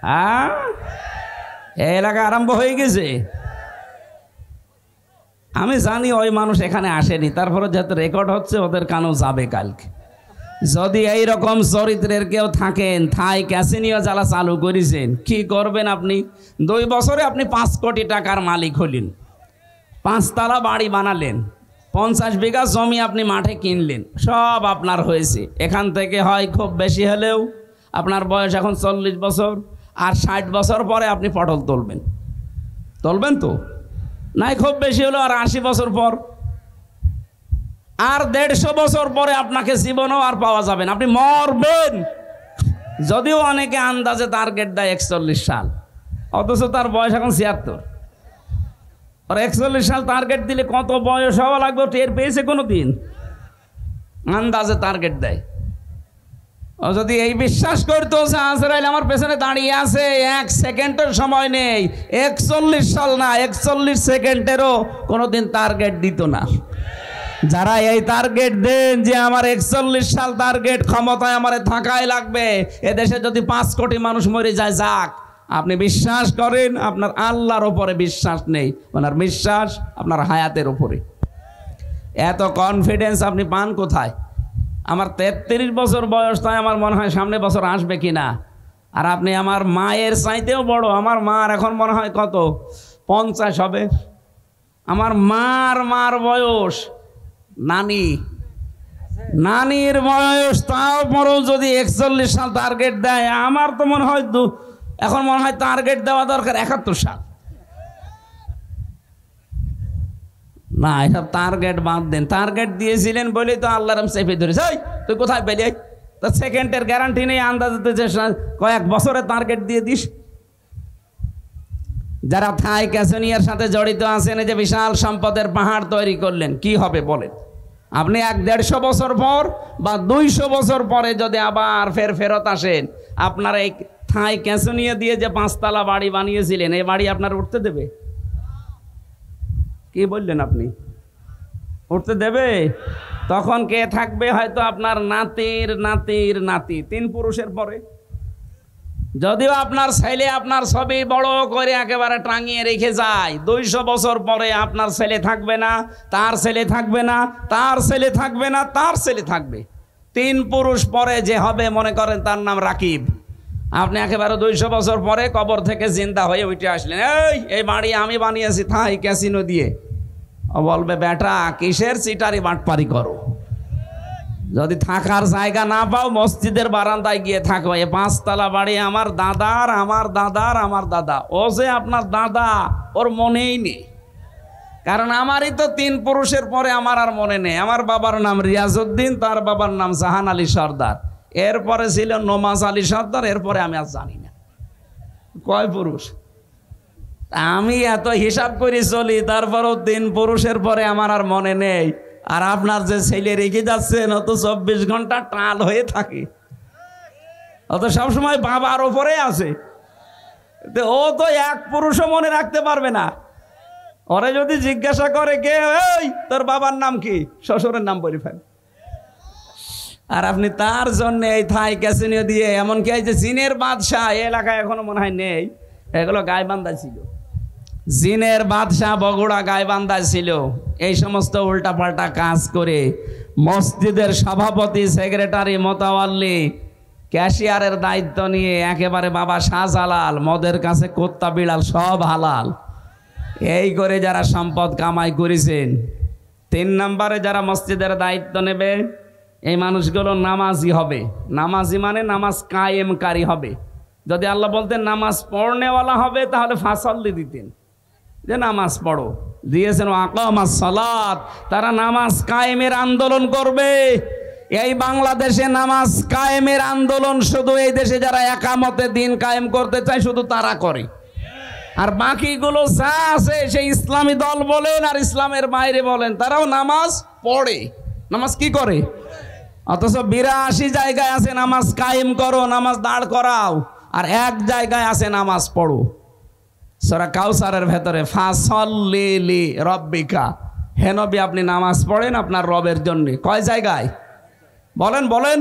হ্যাঁ, এই এলাকা আরম্ভ হয়ে গেছে। আমি জানি ওই মানুষ এখানে আসেনি, তারপরে যেহেতু রেকর্ড হচ্ছে ওদের কানেও যাবে কালকে। যদি এই রকম চরিত্রের কেউ থাকেন, থাই ক্যাসিনো যারা চালু করেছেন, কি করবেন আপনি? 2 বছরে আপনি 5 কোটি টাকার মালিক হলেন, 5 তলা বাড়ি বানালেন, 50 বিঘা জমি আপনি মাঠে কিনলেন, সব আপনার হয়েছে। এখান থেকে হয় খুব বেশি হলেও আপনার বয়স এখন 40 বছর, আর 60 বছর পরে আপনি পটল তুলবেন। তুলবেন তো? নাই খুব বেশি হলো আর 80 বছর পর, আর 150 বছর পরে আপনাকে জীবনও আর পাওয়া যাবে না, আপনি মরবেন। যদিও অনেকে আন্দাজে টার্গেট দেয় 41 সাল, অথচ তার বয়স এখন 76। আর 41 সাল টার্গেট দিলে কত বয়স হওয়া লাগবে টের পেয়েছে কোনো দিন? আন্দাজে টার্গেট দেয়। ও যদি এই বিশ্বাস করতো যে আজরাইল আমার পেছনে দাঁড়িয়ে আছে, 1 সেকেন্ডের সময় নেই, 41 সাল না 41 সেকেন্ডেরও কোনোদিন টার্গেট দিত না। যারা এই টার্গেট দেন যে আমার 41 সাল টার্গেট, ক্ষমতায় আমার থাকাই লাগবে, এদেশে যদি 5 কোটি মানুষ মরে যায় যাক, আপনি বিশ্বাস করেন আপনার আল্লাহর ওপরে বিশ্বাস নেই, ওনার বিশ্বাস আপনার হায়াতের ওপরে। এত কনফিডেন্স আপনি পান কোথায়? আমার 33 বছর বয়স, তাই আমার মনে হয় সামনে বছর আসবে কিনা। আর আপনি আমার মায়ের চাইতেও বড়, আমার মার এখন মনে হয় কত 50 হবে। আমার মার বয়স, নানির বয়স, তাও পরেও যদি 41 সাল টার্গেট দেয়, আমার তো মনে হয় এখন মনে হয় টার্গেট দেওয়া দরকার 71 সাল। না, এটা টার্গেট বাদ দেন। টার্গেট দিয়েছিলেন বলেই তো আল্লাহর চেপে ধরেছে। তুই কোথায় পেলি? তো সেকেন্ডের গ্যারান্টি নেই, আন্দাজে কয়েক বছরের টার্গেট দিয়ে দিস। যারা থাই ক্যাসিনোর সাথে জড়িত আছেন, এই যে বিশাল সম্পদের পাহাড় তৈরি করলেন, কি হবে বলেন? আপনি 150 বছর পর বা 200 বছর পরে যদি আবার ফেরত আসেন, আপনার এই থাই ক্যাসিনো দিয়ে যে 5 তলা বাড়ি বানিয়েছিলেন, এই বাড়ি আপনার উঠতে দেবে? কি বললেন আপনি? উঠতে দেবে? তখন কে থাকবে? হয়তো আপনার নাতির নাতির নাতি, 3 পুরুষের পরে। যদিও আপনার ছেলে আপনার ছবি বড় করে একেবারে টাঙিয়ে রেখে যায়, 200 বছর পরে আপনার ছেলে থাকবে না, তার ছেলে থাকবে না, তার ছেলে থাকবে না, তার ছেলে থাকবে। 3 পুরুষ পরে যে হবে, মনে করেন তার নাম রাকিব। আপনি একেবারে 200 বছর পরে কবর থেকে জিন্দা হয়ে উঠে আসলেন, এই বাড়ি আমি বানিয়েছি থাই ক্যাসিনো দিয়ে। ও বলবে, বেটা কিসের চিটারি বাটপারি করো? যদি থাকার জায়গা না পাও, মসজিদের বারান্দায় গিয়ে থাকো। এই 5 তলা বাড়ি আমার দাদার, আমার দাদার, আমার দাদা। ও যে আপনার দাদা, ওর মনেই নেই, কারণ আমারই তো 3 পুরুষের পরে আমার আর মনে নেই। আমার বাবার নাম রিয়াজউদ্দিন, তার বাবার নাম জাহান আলী সর্দার, এরপরে ছিল নমাজ আলী সর্দার, এরপরে আমি আর জানি না কয় পুরুষ। আমি এত হিসাব করে চলি, তারপরও 3 পুরুষের পরে আমার আর মনে নেই। আর আপনার যে ছেলে রেখে যাচ্ছেন, ও তো 24 ঘন্টা টাল হয়ে থাকে, ও তো সবসময় বাবার ওপরে আছে। ও তো 1 পুরুষও মনে রাখতে পারবে না। ওরে যদি জিজ্ঞাসা করে, কে ওই তোর বাবার নাম কি, শ্বশুরের নাম বলে ফেল। আর আপনি তার জন্য এই থাই ক্যাসিনো দিয়ে, এমনকি এই যে জিনের বাদশাহ এলাকায় এখনো মনে হয় নেই, এগুলো গাইবান্ধা ছিল। জিনের বাদশাহ বগুড়া গাইবান্ধা ছিল। এই সমস্ত উল্টাপাল্টা কাজ করে মসজিদের সভাপতি, সেক্রেটারি, মোতাওয়াল্লি, ক্যাশিয়ারের দায়িত্ব নিয়ে একেবারে বাবা শাহজালাল, মদের কাছে কুত্তা বিড়াল সব হালাল, এই করে যারা সম্পদ কামাই করেছেন। 3 নম্বরে যারা মসজিদের দায়িত্ব নেবে, এই মানুষগুলো নামাজি হবে। নামাজি মানে নামাজ কায়েমকারী হবে। যদি আল্লাহ বলতেন নামাজ পড়নেওয়ালা হবে, তাহলে ফাসল্লি দিতেন যে নামাজ পড়ো, দিয়েছেন আকামাস সালাত। তারা নামাজ কায়েমের আন্দোলন করবে। এই বাংলাদেশে নামাজ কায়েমের আন্দোলন শুধু এই দেশে যারা একামতে দিন কায়েম করতে চায়, শুধু তারা করে। আর বাকিগুলো যা আছে, সেই ইসলামী দল বলেন আর ইসলামের বাইরে বলেন, তারাও নামাজ পড়ে। নামাজ কি করে? অথচ 82 জায়গায় আছে নামাজ কায়েম করো, নামাজ দাঁড় করাও, আর 1 জায়গায় আছে নামাজ পড়ো। সূরা কাউসারের ভেতরে ফাসল্লি লি রব্বিকা, হে নবী আপনি নামাজ পড়েন আপনার রবের জন্য। কয় জায়গায় বলেন?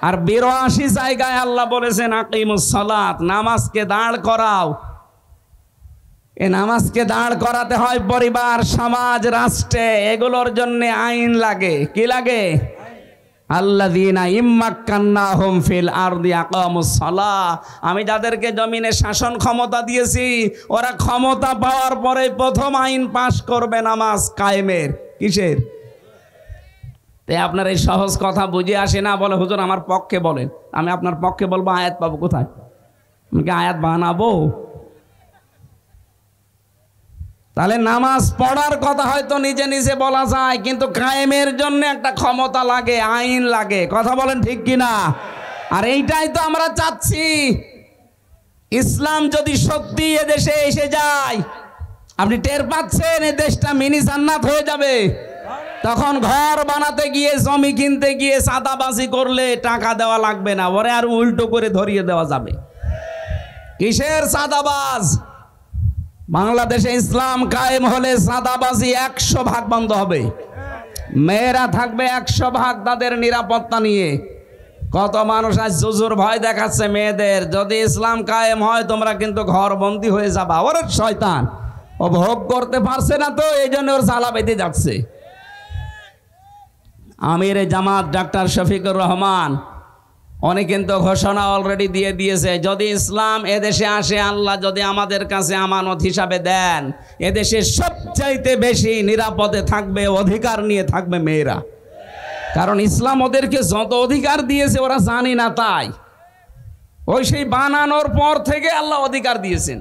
আর 82 জায়গায় আল্লাহ বলেছেন আকিমুস সালাত, নামাজকে দাঁড় করাও। এই নামাজকে দাঁড় করাতে হয় পরিবার, সমাজ, রাষ্ট্রে, এগুলোর জন্য আইন লাগে। কি লাগে? আল্লাযীনা ইম্মাক্কান্নাহুম ফিল আরদি আকামুস সালাহ, আমি যাদেরকে জমিনে শাসন ক্ষমতা দিয়েছি, ওরা ক্ষমতা পাওয়ার পরে প্রথম আইন পাশ করবে নামাজ কায়েমের। কিসের? তাই আপনার এই সহজ কথা বুঝে আসে না, বলে হুজুর আমার পক্ষে বলেন। আমি আপনার পক্ষে বলবো, আয়াত পাবো কোথায়? আমি কি আয়াত বানাবো? তাহলে নামাজ পড়ার কথা হয়তো নিজে নিজে বলা যায়, কিন্তু কায়েমের জন্য একটা ক্ষমতা লাগে, আইন লাগে। কথা বলেন ঠিক কিনা? আর এইটাই তো আমরা চাচ্ছি। ইসলাম যদি সত্যি এদেশে এসে যায়, আপনি টের পাচ্ছেন এই দেশটা মিনি জান্নাত হয়ে যাবে। তখন ঘর বানাতে গিয়ে, জমি কিনতে গিয়ে চাঁদাবাজি করলে টাকা দেওয়া লাগবে না, ওরে আর উল্টো করে ধরিয়ে দেওয়া যাবে। কিসের চাঁদাবাজ? বাংলাদেশে ইসলাম কায়েম হলে চাঁদাবাজি 100% বন্ধ হবে। মেয়েরা থাকবে 100% তাদের নিরাপত্তা নিয়ে। কত মানুষ আজ জুজুর ভয় দেখাচ্ছে মেয়েদের, যদি ইসলাম কায়েম হয় তোমরা কিন্তু ঘর বন্দী হয়ে যাবা। ওরে শয়তান, ও ভোগ করতে পারছে না তো এই জন্য ওর জ্বালা বেঁধে যাচ্ছে। আমির জামাত ডাক্তার শফিকুর রহমান উনি কিন্তু ঘোষণা অলরেডি দিয়ে দিয়েছে, যদি ইসলাম এদেশে আসে, আল্লাহ যদি আমাদের কাছে আমানত হিসাবে দেন, এদেশে সবচাইতে বেশি নিরাপদে থাকবে, অধিকার নিয়ে থাকবে মেয়েরা। কারণ ইসলাম ওদেরকে যত অধিকার দিয়েছে ওরা জানি না, তাই ওই সেই বানানোর পর থেকে আল্লাহ অধিকার দিয়েছেন।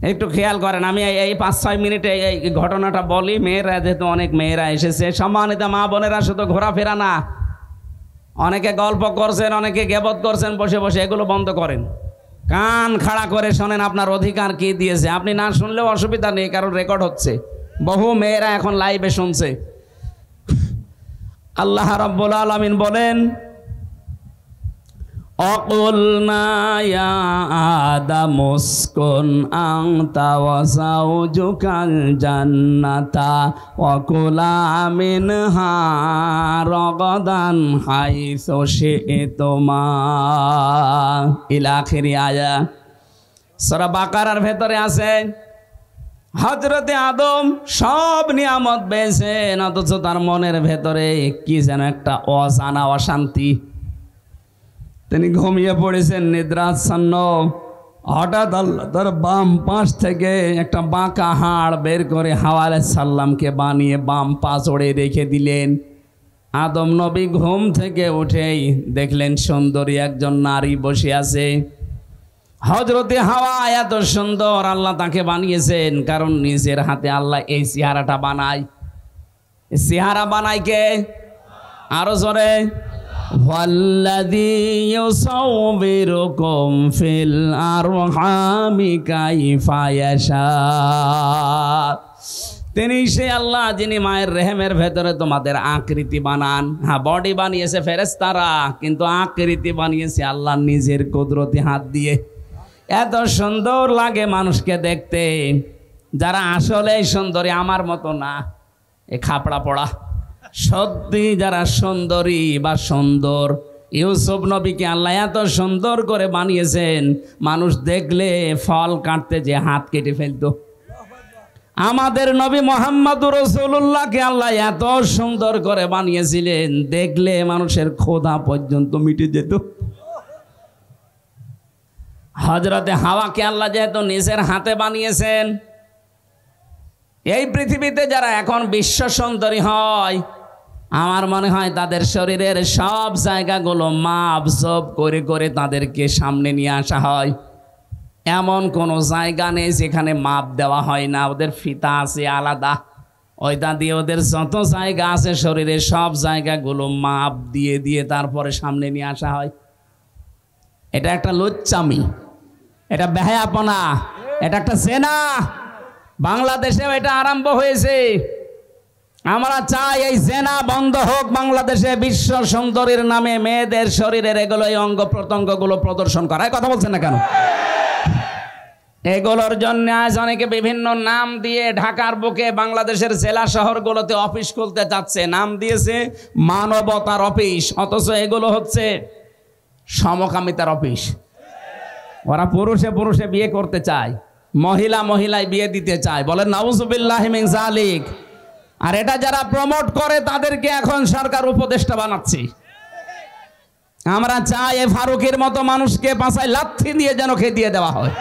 একটু খেয়াল করেন, আমি এই 5-6 মিনিটে এই ঘটনাটা বলি। মেয়েরা যেহেতু অনেক মেয়েরা এসেছে, সম্মানিত মা বোনেরা, শুধু ঘোরাফেরা না, অনেকে গল্প করছেন, অনেকে গেবত করছেন বসে বসে, এগুলো বন্ধ করেন, কান খাড়া করে শোনেন আপনার অধিকার কি দিয়েছে। আপনি না শুনলেও অসুবিধা নেই, কারণ রেকর্ড হচ্ছে, বহু মেয়েরা এখন লাইভে শুনছে। আল্লাহ রাব্বুল আলামিন বলেন, অকুলনা ইয়া আদামু উসকুন আনতা ওয়া যাওজুকাল জান্নাতা ওয়া কুলা মিনহা রাগাদান হাইসু শি'তুমা ইলা আখিরি আয়া। সূরা বাকারার ভেতরে আছে হযরতে আদম সব নিয়ামত পেয়েছেন, অথচ তার মনের ভেতরে কি যেন একটা অজানা অশান্তি। তিনি ঘুমিয়ে পড়েছেন নিদ্রাচ্ছন্ন। হঠাৎ আল্লাহ তার বাম পাশ থেকে একটা বাঁকা হাড় বের করে হাওয়া আলাইহিস সালামকে বানিয়ে বাম পা জোড়ে রেখে দিলেন। আদম নবী ঘুম থেকে উঠেই দেখলেন সুন্দরী একজন নারী বসে আছে। হযরতে হাওয়া এত সুন্দর আল্লাহ তাকে বানিয়েছেন, কারণ নিজের হাতে আল্লাহ এই চেহারাটা বানায়। চেহারা বানায় কে? আরো জোরে, ওয়াল্লাযী ইউসাউবিরুকুম ফিল আরহামি কাইফা ইয়াশা। তিনি সেই আল্লাহ যিনি মায়ের রেহেমের ভেতরে তোমাদের আকৃতি বানান। হ্যাঁ, বডি বানিয়েছে ফেরেশতারা, কিন্তু আকৃতি বানিয়েছে আল্লাহ নিজের কুদরতি হাত দিয়ে। এত সুন্দর লাগে মানুষকে দেখতে, যারা আসলে সুন্দরী, আমার মতো না, এ খাপড়া পড়া। সত্যি যারা সুন্দরী বা সুন্দর, ইউসুফ নবীকে আল্লাহ এত সুন্দর করে বানিয়েছেন, মানুষ দেখলে ফল কাটতে যে হাত কেটে ফেলতো। আমাদের নবী মুহাম্মদুর রাসূলুল্লাহকে আল্লাহ এত সুন্দর করে বানিয়েছিলেন, দেখলে মানুষের ক্ষুধা পর্যন্ত মিটে যেত। হযরতে হাওয়াকে আল্লাহ যেহেতু নিজের হাতে বানিয়েছেন, এই পৃথিবীতে যারা এখন বিশ্ব সুন্দরী হয়, আমার মনে হয় তাদের শরীরের সব জায়গাগুলো মাপ জোপ করে করে তাদেরকে সামনে নিয়ে আসা হয়। এমন কোনো জায়গা নেই যেখানে মাপ দেওয়া হয় না, ওদের ফিতা আছে আলাদা, ওইটা দিয়ে ওদের যত জায়গা আছে শরীরের সব জায়গাগুলো মাপ দিয়ে দিয়ে তারপরে সামনে নিয়ে আসা হয়। এটা একটা লুচ্চামি, এটা বেহায়াপনা, এটা একটা জেনা। বাংলাদেশেও এটা আরম্ভ হয়েছে। আমরা চাই এই জেনা বন্ধ হোক বাংলাদেশে। বিশ্ব সুন্দরীর নামে মেয়েদের শরীরের এগুলো এই অঙ্গ প্রত্যঙ্গগুলো প্রদর্শন করা, কথা বলছেন না কেন? এগুলোর জন্য আজ অনেকে বিভিন্ন নাম দিয়ে ঢাকার বুকে বাংলাদেশের জেলা শহরগুলোতে অফিস খুলতে চাচ্ছে, নাম দিয়েছে মানবতার অফিস, অথচ এগুলো হচ্ছে সমকামিতার অফিস। ওরা পুরুষে পুরুষে বিয়ে করতে চায়, মহিলা মহিলায় বিয়ে দিতে চায়, বলেন নাউজুবিল্লাহি মিন যালিক। আর এটা যারা প্রমোট করে তাদেরকে এখন সরকার উপদেষ্টা বানাচ্ছে। আমরা চাই এই ফারুকের মতো মানুষকে পাছায় লাথি দিয়ে যেন খেদিয়ে দেওয়া হয়।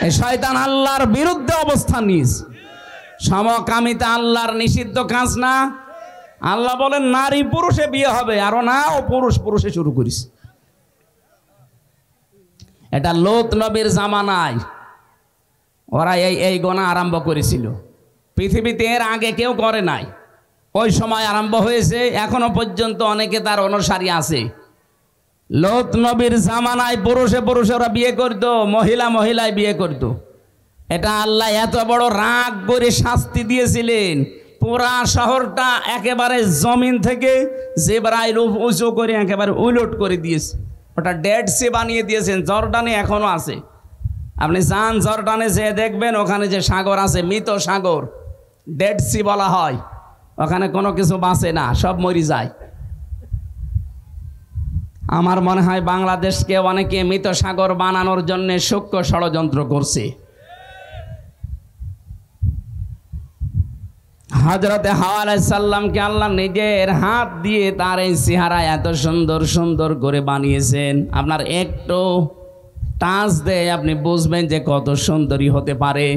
এই শয়তান আল্লাহর বিরুদ্ধে অবস্থান নিয়েছে। সমকামিতা আল্লাহর নিষিদ্ধ কাজ না। আল্লাহ বলেন নারী পুরুষে বিয়ে হবে, আরো না ও পুরুষ পুরুষে শুরু করিস। এটা লোত নবীর জামানায় ওরা এই গোনা আরম্ভ করেছিল। পৃথিবীতে এর আগে কেউ করে নাই, ওই সময় আরম্ভ হয়েছে। এখনো পর্যন্ত অনেকে তার অনুসারী আছে। লোত নবীর জামানায় পুরুষে পুরুষে ওরা বিয়ে করতো, মহিলা মহিলায় বিয়ে করতো। এটা আল্লাহ এত বড় রাগ করে শাস্তি দিয়েছিলেন, পুরা শহরটা একেবারে জমিন থেকে জিবরাইল উঁচু করে একেবারে উলট করে দিয়েছে। ওটা ডেড সি বানিয়ে দিয়েছেন। জর্ডানে এখনো আছে, আপনি যান জর্ডানে যে দেখবেন ওখানে যে সাগর আছে, মৃত সাগর, ডেড সি বলা হয়। ওখানে কোনো কিছু বাঁচে না, সব মরে যায়। আমার মনে হয় বাংলাদেশকে অনেকে মৃত সাগর বানানোর জন্য সূক্ষ্ম ষড়যন্ত্র করছে। হযরতে হাওয়া আলাইহিস সালামকে আল্লাহ নিজের হাত দিয়ে তার এই চেহারা এত সুন্দর সুন্দর করে বানিয়েছেন। আপনার একটু টাচ দেয় আপনি বুঝবেন যে কত সুন্দরী হতে পারে।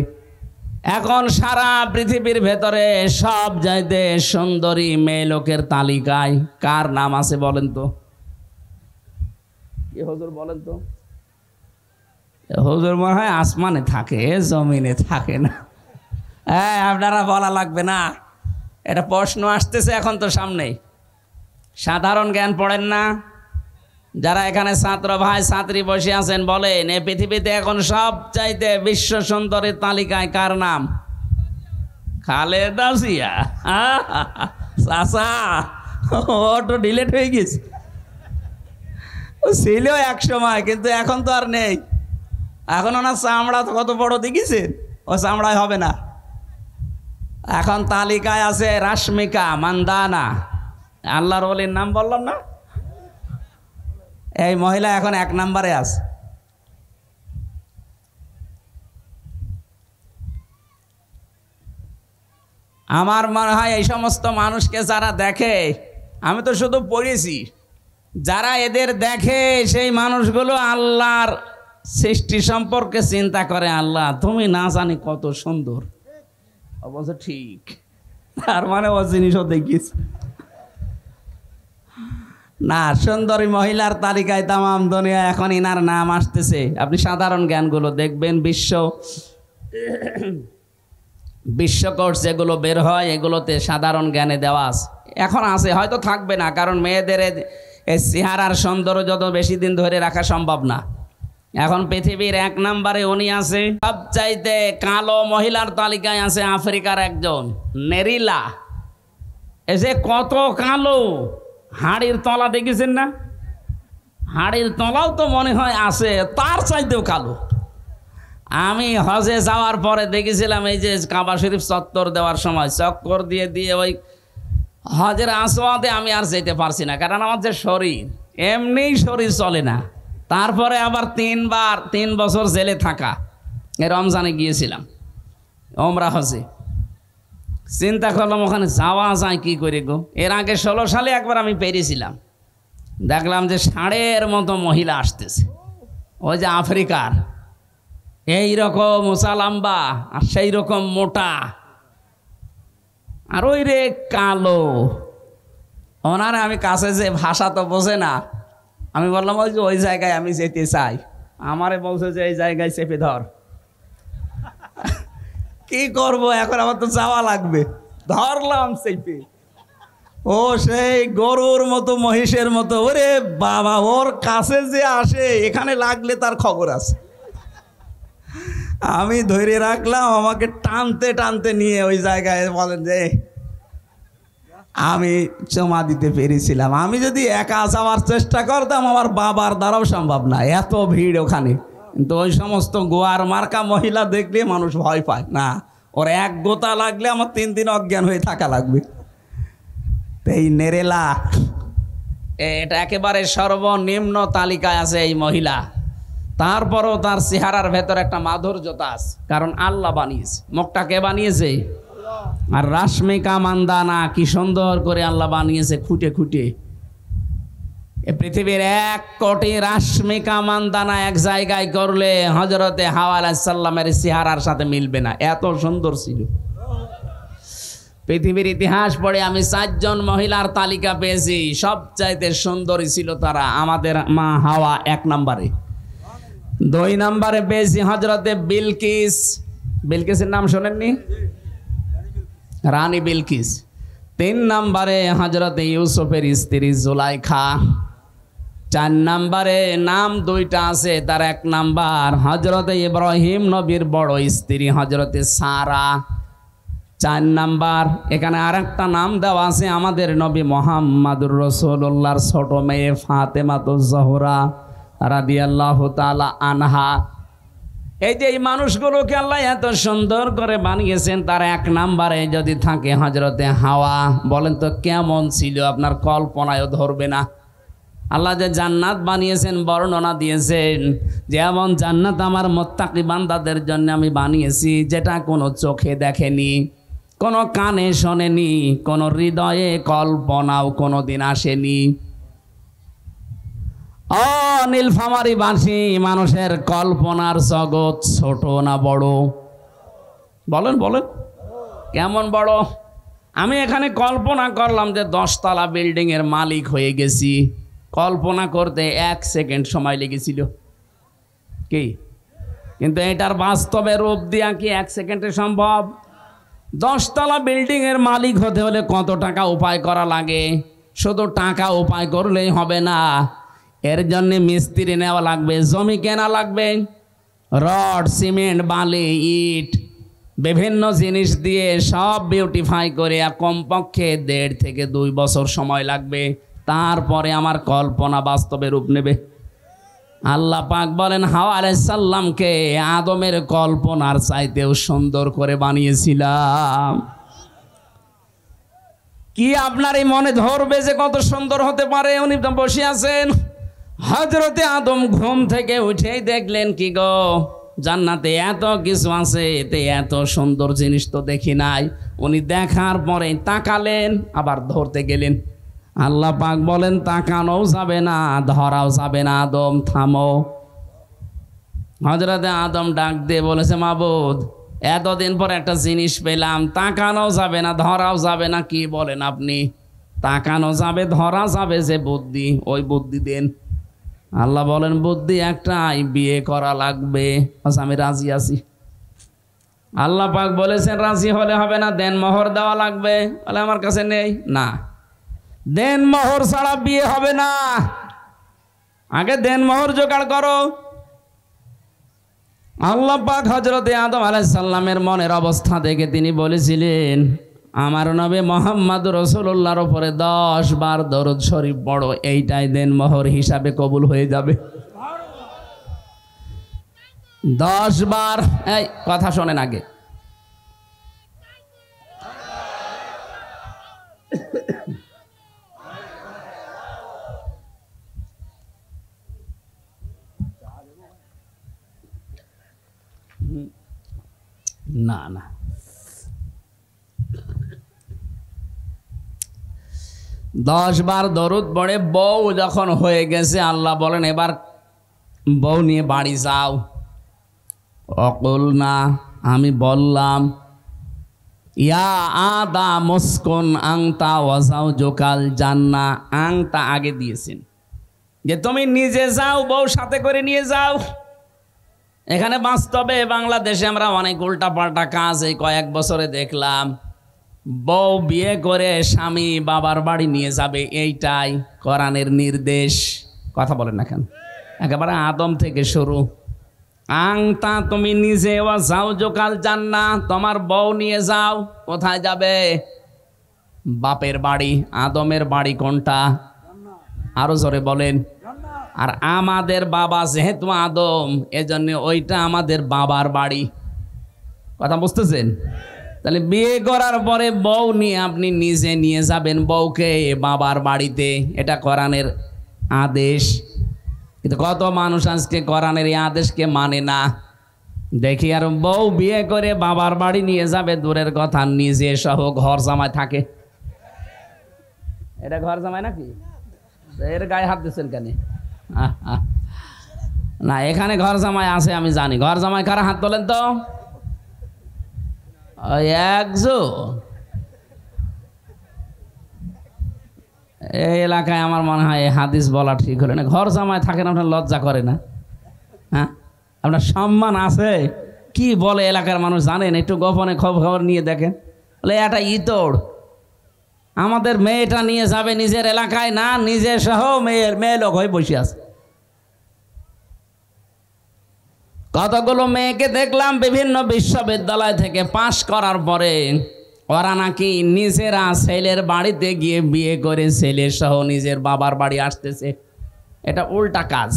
এখন সারা পৃথিবীর ভেতরে সব চাইতে সুন্দরী মেয়ে লোকের তালিকায় কার নাম আছে বলেন তো? কি হুজুর বলেন তো? হুজুর মনে হয় আসমানে থাকে, জমিনে থাকে না। হ্যাঁ, আপনারা বলা লাগবে না, এটা প্রশ্ন আসতেছে এখন তো সামনেই। সাধারণ জ্ঞান পড়েন না? যারা এখানে ছাত্র ভাই ছাত্রী বসে আছেন বলেন, এই পৃথিবীতে এখন সব চাইতে বিশ্ব সুন্দরীর তালিকায় কার নাম? খালেদা জিয়া। চাচা, ওটা ডিলেট হয়ে গেছে। ছিল এক সময়, কিন্তু এখন তো আর নেই। এখন ওনার চামড়া তো কত বড় দেখিছেন, ও চামড়ায় হবে না। এখন তালিকায় আছে রাশমিকা মান্দানা। আল্লাহর ওলির নাম বললাম না, এই মহিলা এখন 1 নম্বরে আছে। আমার মনে হয় এই সমস্ত মানুষকে যারা দেখে, আমি তো শুধু পড়েছি, যারা এদের দেখে সেই মানুষগুলো আল্লাহর সৃষ্টি সম্পর্কে চিন্তা করে, আল্লাহ তুমি না জানি কত সুন্দর। অবশ্য ঠিক, তার মানে ও জিনিসও দেখিস না। সুন্দরী মহিলার তালিকায় তামাম দুনিয়া এখন ইনার নাম আসতেছে। আপনি সাধারণ জ্ঞানগুলো দেখবেন, বিশ্বকোষ যেগুলো বের হয় এগুলোতে সাধারণ জ্ঞানে দেওয়া আছে। এখন আছে, হয়তো থাকবে না, কারণ মেয়েদের এই চেহারার সৌন্দর্য যত বেশি দিন ধরে রাখা সম্ভব না। এখন পৃথিবীর 1 নম্বরে উনি আছে। সবচাইতে কালো মহিলার তালিকায় আছে আফ্রিকার একজন নেরিলা। এ যে কত কালো, হাড়ির তলা দেখেছেন না? হাড়ির তলাও তো মনে হয় আছে, তার চাইতেও কালো। আমি হজে যাওয়ার পরে দেখেছিলাম, এই যে কাবা শরীফ চত্বর দেওয়ার সময় চক্কর দিয়ে দিয়ে ওই হজের আসওয়াদে আমি আর যেতে পারছি না, কারণ আমার যে শরীর, এমনিই শরীর চলে না। তারপরে আবার 3 বছর জেলে থাকা, রমজানে গিয়েছিলাম ওমরা হজে। চিন্তা করলাম ওখানে যাওয়া যায় কি করে গো। এর আগে 16 সালে একবার আমি পেরেছিলাম, দেখলাম যে ষাঁড়ের মতো মহিলা আসতেছে, ওই যে আফ্রিকার, এই রকম উঁচা লম্বা আর সেই রকম মোটা, আর ওই রে কালো। ওনারে আমি কাছে, যে ভাষা তো বোঝে না, আমি বললাম ওই যে ওই জায়গায় আমি যেতে চাই। আমারে বলছে যে এই জায়গায় চেপে ধর। কি করব এখন, আমার তো যাওয়া লাগবে। ধরলাম চেপে, ও সেই গরুর মতো মহিষের মতো। ওরে বাবা, ওর কাছে যে আসে এখানে লাগলে তার খবর আছে। আমি ধরে রাখলাম, আমাকে টানতে টানতে নিয়ে ওই জায়গায় বলেন যে আমি জমা দিতে পেরেছিলাম। আমি যদি একা যাওয়ার চেষ্টা করতাম, আমার বাবার দ্বারাও সম্ভব না, এত ভিড় ওখানে। কিন্তু ওই সমস্ত গোয়ার মার্কা মহিলা দেখলে মানুষ ভয় পায় না, ওর এক গোতা লাগলে আমার 3 দিন অজ্ঞান হয়ে থাকা লাগবে। এই নেরেলা, এটা একেবারে সর্বনিম্ন তালিকায় আছে এই মহিলা। তারপরও তার চেহারার ভেতর একটা মাধুর্যতা আছে, কারণ আল্লাহ বানিয়েছে। মুখটা কে বানিয়েছে? আর রাশমিকা মান্দানা, কি সুন্দর করে আল্লাহ বানিয়েছে খুঁটে খুঁটে। এ পৃথিবীর 1 কোটি রাশমিকা মান্দানা এক জায়গায় করলে হযরতে হাওয়া আলাইহিস সালামের চেহারার সাথে মিলবে না, এত সুন্দর ছিল। পৃথিবীর ইতিহাস পড়ে আমি 4 জন মহিলার তালিকা পেয়েছি, সবচাইতে সুন্দরী ছিল তারা। আমাদের মা হাওয়া 1 নম্বরে। 2 নম্বরে পেয়েছি হযরতে বিলকিস। বিলকিসের নাম শোনেননি? রানী বিলকিস। 3 নম্বরে হযরতে ইউসুফের স্ত্রী জুলাইখা। 4 নম্বরে নাম 2টা আছে, তার 1 নাম্বার হযরতে ইব্রাহিম নবীর বড় স্ত্রী হযরতে সারা। 4 নাম্বার এখানে আরেকটা নাম দেওয়া আছে আমাদের নবী মুহাম্মদুর রাসূলুল্লাহর ছোট মেয়ে ফাতেমাতুজ জোহরা রাদিয়াল্লাহু তাআলা আনহা। এই যে এই মানুষগুলোকে আল্লাহ এত সুন্দর করে বানিয়েছেন, তার 1 নাম্বারে যদি থাকে হযরতে হাওয়া, বলেন তো কেমন ছিল? আপনার কল্পনায়ও ধরবে না। আল্লাহ যে জান্নাত বানিয়েছেন বর্ণনা দিয়েছেন, যেমন জান্নাত আমার মুত্তাকি বান্দাদের জন্য আমি বানিয়েছি, যেটা কোনো চোখে দেখেনি, কোনো কানে শোনেনি, কোনো হৃদয়ে কল্পনাও কোনোদিন আসেনি। ও নীলফামারী বাসী, মানুষের কল্পনার জগৎ ছোট না বড়? বলেন বলেন, কেমন বড়? আমি এখানে কল্পনা করলাম যে 10 তলা বিল্ডিং এর মালিক হয়ে গেছি। কল্পনা করতে 1 সেকেন্ড সময় লেগেছিল কি? কিন্তু এটার বাস্তবে রূপ দেয়া কি 1 সেকেন্ডে সম্ভব? 10 তলা বিল্ডিং এর মালিক হতে হলে কত টাকা উপায় করা লাগে? শুধু টাকা উপায় করলেই হবে না, এর জন্য মিস্ত্রি নেওয়া লাগবে, জমি কেনা লাগবে, রড, সিমেন্ট, বালি, ইট, বিভিন্ন জিনিস দিয়ে সব বিউটিফাই করে কমপক্ষে 1.5 থেকে 2 বছর সময় লাগবে। তারপরে আমার কল্পনা বাস্তবে রূপ নেবে। আল্লাহ পাক বলেন হাওয়া আলাইহিস সালামকে আদমের কল্পনার চাইতেও সুন্দর করে বানিয়েছিলাম। কি আপনার এই মনে ধরবে যে কত সুন্দর হতে পারে? উনি তো বসে আছেন, হযরতে আদম ঘুম থেকে উঠেই দেখলেন কি গো, জান্নাতে এত কিছু আছে, এতে এত সুন্দর জিনিস তো দেখি নাই। উনি দেখার পরে তাকালেন, আবার ধরতে গেলেন। আল্লাহ পাক বলেন তাকানোও যাবে না, ধরাও যাবে না, আদম থামো। হযরতে আদম ডাক দিয়ে বলেছে, মাবুদ, এতদিন পর একটা জিনিস পেলাম, তাকানোও যাবে না, ধরাও যাবে না, কি বলেন আপনি? তাকানো যাবে, ধরা যাবে যে বুদ্ধি, ওই বুদ্ধি দেন। আল্লাহ বলেন বুদ্ধি একটাই, বিয়ে করা লাগবে। আমি রাজি আছি। আল্লাহ পাক বলেছেন রাজি হলে হবে না, দেন মোহর দেওয়া লাগবে। বলে আমার কাছে নেই। না, দেন মোহর ছাড়া বিয়ে হবে না, আগে দেন মোহর জোগাড় করো। আল্লাহ পাক হযরতে আদম আলাইহিস সালামের মনের অবস্থা দেখে তিনি বলেছিলেন, আমার নবী মুহাম্মদুর রাসূলুল্লাহর উপরে 10 বার দরুদ শরীফ পড়ো, এইটাই দেন মোহর হিসাবে কবুল হয়ে যাবে। 10 বার। এই কথা শোনেন আগে। না না, 10 বার দরুদ পড়ে বউ যখন হয়ে গেছে, আল্লাহ বলেন এবার বউ নিয়ে বাড়ি যাও। অকুল না, আমি বললাম ইয়া আদম মুসকুন আংতা ওয়াজাউজুকাল জান্নাহ, আংতা আগে দিয়েছেন যে তুমি নিজে যাও, বউ সাথে করে নিয়ে যাও। এখানে বাস্তবে বাংলাদেশে আমরা অনেক উল্টাপাল্টা কাজ এই কয়েক বছরে দেখলাম। বউ বিয়ে করে স্বামী বাবার বাড়ি নিয়ে যাবে, এইটাই কোরআনের নির্দেশ। কথা বলেন না কেন? একেবারে আদম থেকে শুরু। আংতা তুমি নিজে ওয়াজাউজুকাল জান্নাহ, তোমার বউ নিয়ে যাও। কোথায় যাবে? বাপের বাড়ি। আদমের বাড়ি কোনটা? আরো জোরে বলেন। আর আমাদের বাবা যেহেতু আদম, এজন্য ওইটা আমাদের বাবার বাড়ি। কথা বুঝতেছেন? তাহলে বিয়ে করার পরে বউ নিয়ে আপনি নিজে নিয়ে যাবেন বউকে বাবার বাড়িতে, এটা কোরআনের আদেশ। কিন্তু কত মানুষ আজকে কোরআনের এই আদেশকে মানে না। দেখি আর বউ বিয়ে করে বাবার বাড়ি নিয়ে যাবে দূরের কথা, নিজে সহ ঘর জামাই থাকে। এটা ঘর জামাই নাকি? এর গায়ে হাত দিচ্ছেন কেন? না, এখানে ঘর জামাই আছে আমি জানি। ঘর জামাই কারা? হাত তোলেন তো। এই এলাকায় আমার মনে হয় হাদিস বলা ঠিক হলো না। ঘর জামাই থাকেন, আপনার লজ্জা করে না? হ্যাঁ, আপনার সম্মান আছে? কি বলে এলাকার মানুষ জানেন? একটু গোপনে খবর নিয়ে দেখেন। বলে এটা ইতর, আমাদের মেয়েটা নিয়ে যাবে নিজের এলাকায় না, নিজে সহ মেয়ে লোক হয়ে বসে আছে। কতগুলো মেয়েকে দেখলাম বিভিন্ন বিশ্ববিদ্যালয় থেকে পাশ করার পরে ওরা নাকি নিজেরা ছেলের বাড়িতে গিয়ে বিয়ে করে ছেলে সহ নিজের বাবার বাড়ি আসতেছে। এটা উল্টা কাজ।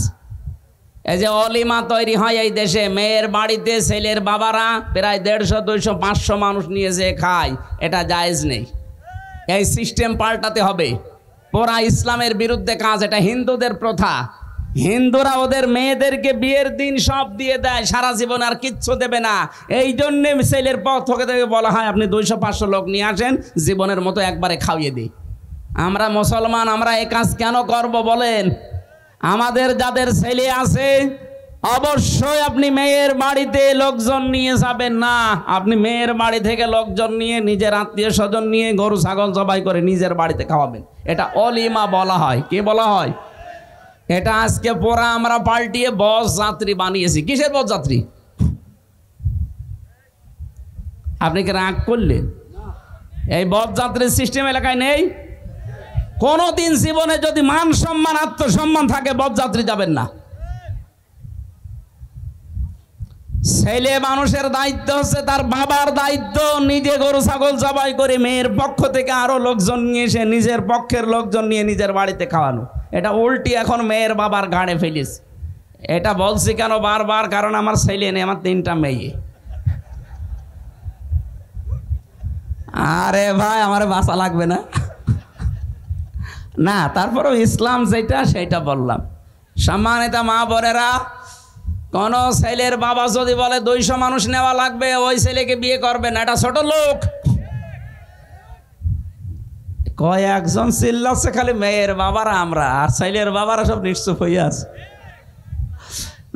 এই যে অলিমা তৈরি হয় এই দেশে, মেয়ের বাড়িতে ছেলের বাবারা প্রায় 150, 200, 500 মানুষ নিয়ে যে খায়, এটা জায়েজ নেই। এই সিস্টেম পাল্টাতে হবে। পুরা ইসলামের বিরুদ্ধে কাজ, এটা হিন্দুদের প্রথা। হিন্দুরা ওদের মেয়েদেরকে বিয়ের দিন সব দিয়ে দেয়, সারা জীবন আর কিচ্ছু দেবে না। এই জন্যে ছেলের পক্ষ থেকে বলা হয় আপনি 200-500 লোক নিয়ে আসেন, জীবনের মতো একবারে খাইয়ে দিই। আমরা মুসলমান, আমরা এই কাজ কেন করব বলেন? আমাদের যাদের ছেলে আছে অবশ্যই আপনি মেয়ের বাড়িতে লোকজন নিয়ে যাবেন না। আপনি মেয়ের বাড়ি থেকে লোকজন নিয়ে, নিজের আত্মীয় স্বজন নিয়ে গরু ছাগল জবাই করে নিজের বাড়িতে খাওয়াবেন। এটা অলিমা বলা হয়। কি বলা হয়? এটা আজকে পুরা আমরা পাল্টিয়ে বস যাত্রী বানিয়েছি। কিসের বস যাত্রী? আপনি কি রাগ করলেন? এই বস যাত্রীর সিস্টেম এলাকায় নেই। কোনদিন জীবনে যদি মান সম্মান আত্মসম্মান থাকে বরযাত্রী যাবেন না। ছেলে মানুষের দায়িত্ব হচ্ছে তার বাবার দায়িত্ব, নিজে গরু ছাগল জবাই করে মেয়ের পক্ষ থেকে আরো লোকজন নিয়ে এসে নিজের পক্ষের লোকজন নিয়ে নিজের বাড়িতে খাওয়ানো। এটা উল্টি এখন মেয়ের বাবার ঘাড়ে ফেলিস। এটা বলছি কেন বারবার? কারণ আমার ছেলে নেই, আমার 3টা মেয়ে। আরে ভাই আমার বাঁচা লাগবে না না, তারপরেও ইসলাম যেটা সেটা বললাম। সম্মানিত মা বোনেরা, কোন ছেলের বাবা যদি বলে 200 মানুষ নেওয়া লাগবে, ওই ছেলেকে বিয়ে করবে না, এটা ছোট লোক। কয়েকজন চিল্লাচ্ছে খালি মেয়ের বাবারা, আমরা আর ছেলের বাবারা সব নিশ্চুপ হয়ে আছে।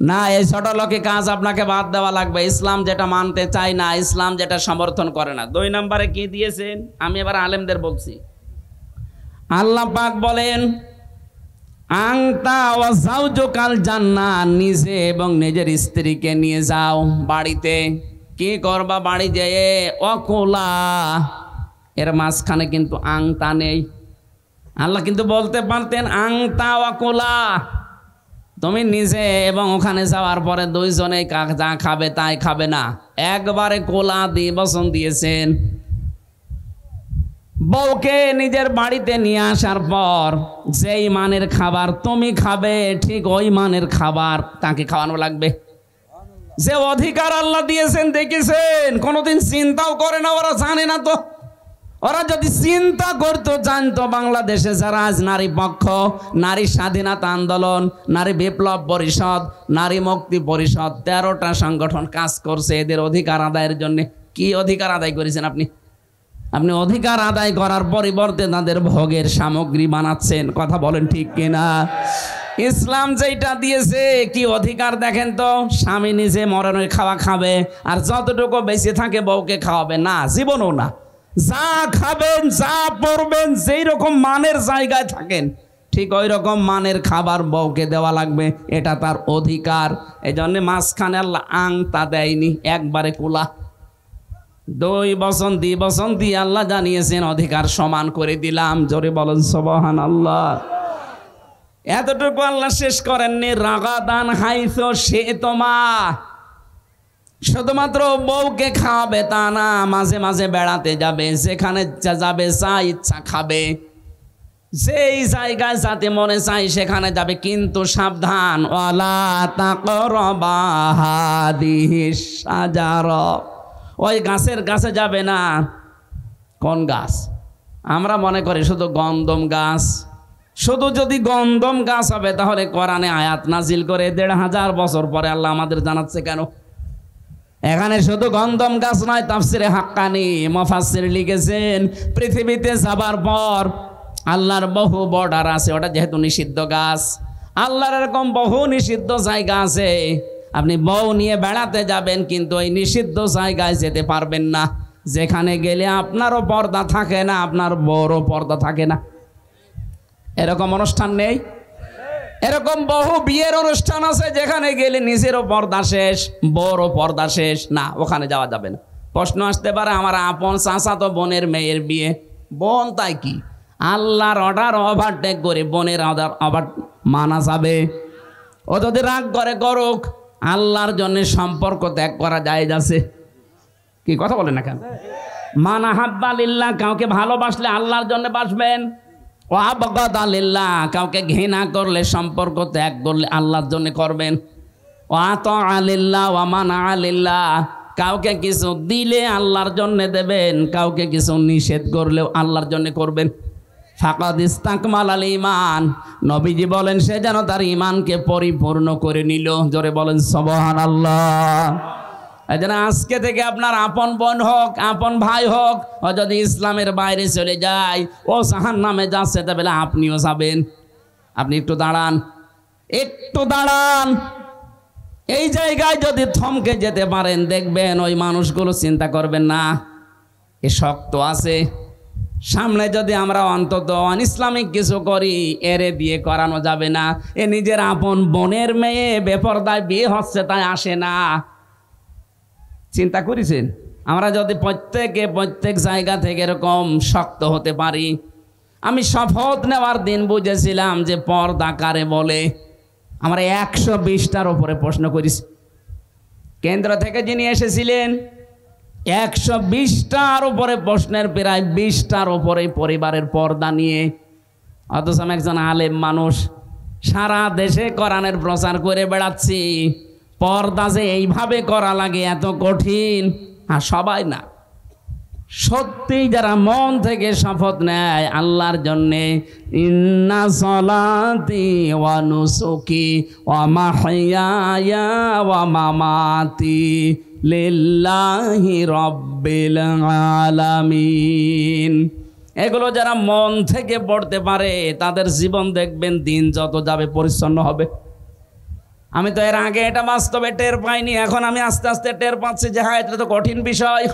না, এই ছোট লোকে কাজ আপনাকে বাদ দেওয়া লাগবে। ইসলাম যেটা মানতে চায় না, ইসলাম যেটা সমর্থন করে না। 2 নম্বরে কি দিয়েছেন? আমি এবার আলেমদের বলছি। আল্লাহ পাক বলেন আংতা ওয়া যাওজুকাল জান্নাহ, নিজে এবং নিজের স্ত্রীকে নিয়ে যাও বাড়িতে। কি করবা? বাড়ি যেয়ে অকুলা, এর মাঝখানে কিন্তু আংতা নেই। আল্লাহ কিন্তু বলতে পারতেন আংতা অকুলা, তুমি নিজে এবং ওখানে যাওয়ার পরে 2 জনে যা খাবে তাই খাবে না, একবারে কোলা দিয়ে বচন দিয়েছেন। বউকে নিজের বাড়িতে নিয়ে আসার পর যেই মানের খাবার তুমি খাবে, ঠিক ওই মানের খাবার তাকে খাওয়ানো লাগবে। যে অধিকার আল্লাহ দিয়েছেন দেখেছেন, কোনোদিন চিন্তাও করে না, ওরা জানে না তো। ওরা যদি চিন্তা করতো, জানতো বাংলাদেশে যারা আজ নারী পক্ষ, নারী স্বাধীনতা আন্দোলন, নারী বিপ্লব পরিষদ, নারী মুক্তি পরিষদ, 13টা সংগঠন কাজ করছে এদের অধিকার আদায়ের জন্য। কি অধিকার আদায় করেছেন আপনি? আপনি অধিকার আদায় করার পরিবর্তে তাদের ভোগের সামগ্রী বানাচ্ছেন। কথা বলেন ঠিক কিনা? ইসলাম যেটা দিয়েছে কি অধিকার দেখেন তো, স্বামী নিজে মরণের খাওয়া খাবে, আর যতটুকু বেঁচে থাকে বউকে খাওয়াবে না, জীবনও না। যা খাবেন, যা পরবেন, যেই রকম মানের জায়গায় থাকেন ঠিক ওই রকম মানের খাবার বউকে দেওয়া লাগবে, এটা তার অধিকার। এই জন্য মাঝখানে আল্লাহ আংতা দেয়নি, একবারে কুলা। 2 বচন 2 বচন দিয়ে আল্লাহ জানিয়েছেন অধিকার সমান করে দিলাম। জোরে বলেন সুবহানাল্লাহ। এতটুকু আল্লাহ শেষ করেননি। রাগাদান হাইসো সে তোমা, শুধুমাত্র বউকে খাওয়াবে তা না, মাঝে মাঝে বেড়াতে যাবে, যেখানে যাবে যা ইচ্ছা খাবে, যেই জায়গায় যাতে মনে চাই সেখানে যাবে, কিন্তু সাবধান, ওয়ালা তাকরাবা হাদিহিস শাজারা, ওই গাছের কাছে যাবে না। কোন গাছ? আমরা মনে করি শুধু গন্ধম গাছ। শুধু যদি গন্ধম গাছ হবে তাহলে কোরআনে আয়াত নাজিল করে 1500 বছর পরে আল্লাহ আমাদের জানাচ্ছে কেন? এখানে শুধু গন্ধম গাছ নয়, তাফসিরে হাক্কানি মুফাসসির লিখেছেন পৃথিবীতে যাবার পর আল্লাহর বহু বর্ডার আছে, ওটা যেহেতু নিষিদ্ধ গাছ। আল্লাহর এরকম বহু নিষিদ্ধ জায়গা আছে, আপনি বউ নিয়ে বেড়াতে যাবেন কিন্তু ওই নিষিদ্ধ জায়গায় যেতে পারবেন না, যেখানে গেলে আপনারও পর্দা থাকে না, আপনার বউরও পর্দা থাকে না। এরকম অনুষ্ঠান নেই? এরকম বহু বিয়ের অনুষ্ঠান আছে যেখানে গেলে নিজেরও পর্দা শেষ, বউরও পর্দা শেষ, না ওখানে যাওয়া যাবে না। প্রশ্ন আসতে পারে আমার আপন চাচাতো বোনের মেয়ের বিয়ে, বোন তাই কি, আল্লাহর অর্ডার ওভারটেক করে বোনের অর্ডার ওভার মানা যাবে? ও যদি রাগ করে করুক, আল্লাহর জন্য সম্পর্ক ত্যাগ করা জায়েজ আছে? কি কথা বলেন না কেন? মান আহাব্বা লিল্লাহ, কাউকে ভালোবাসলে আল্লাহর জন্য বাসবেন। ও আবগাদা লিল্লাহ, কাউকে ঘৃণা করলে, সম্পর্ক ত্যাগ করলে আল্লাহর জন্য করবেন। ও আতা লিল্লাহ ওয়া মানা লিল্লাহ, কাউকে কিছু দিলে আল্লাহর জন্য দেবেন, কাউকে কিছু নিষেধ করলেও আল্লাহর জন্য করবেন। ফাকাদ ইস্তাকমালাল ঈমান, নবীজি বলেন সে যেন তার ঈমানকে পরিপূর্ণ করে নিল। জোরে বলেন সুবহানাল্লাহ। এই জন্য আজকে থেকে আপনার আপন বোন হোক, আপন ভাই হোক, ও যদি ইসলামের বাইরে চলে যায়, ও জাহান্নামে যাচ্ছে, তবে আপনিও যাবেন। আপনি একটু দাঁড়ান, একটু দাঁড়ান। এই জায়গায় যদি থমকে যেতে পারেন, দেখবেন ওই মানুষগুলো চিন্তা করবেন না এ শক্ত আছে। সামনে যদি আমরা অন্তত অনইসলামিক কিছু করি, এরে বিয়ে করানো যাবে না। এ নিজের আপন বোনের মেয়ে, বেপরদায় বিয়ে হচ্ছে তাই আসে না। চিন্তা করেছেন? আমরা যদি প্রত্যেক জায়গা থেকে এরকম শক্ত হতে পারি। আমি শপথ নেওয়ার দিন বুঝেছিলাম যে পর্দা কারে বলে। আমরা 120টার উপরে প্রশ্ন করেছি। কেন্দ্র থেকে যিনি এসেছিলেন, 120টার উপরে প্রশ্নের প্রায় 20টার উপরে পরিবারের পর্দা নিয়ে। অথচ আমি একজন আলেম মানুষ, সারা দেশে কোরআনের প্রচার করে বেড়াচ্ছি। পর্দা যে এইভাবে করা লাগে এত কঠিন, আর সবাই না। সত্যি যারা মন থেকে শপথ নেয় আল্লাহর জন্যে, ইন্না সলাতি ওয়া নুসুকি ওয়া মাহইয়ায়া ওয়া মামাতি লিল্লাহি রাব্বিল আলামিন, এগুলো যারা মন থেকে পড়তে পারে তাদের জীবন দেখবেন দিন যত যাবে পরিচ্ছন্ন হবে। আমি তো এর আগে এটা বাস্তবে টের পাইনি, এখন আমি আস্তে আস্তে টের পাচ্ছি যে হ্যাঁ, এটা তো কঠিন বিষয়।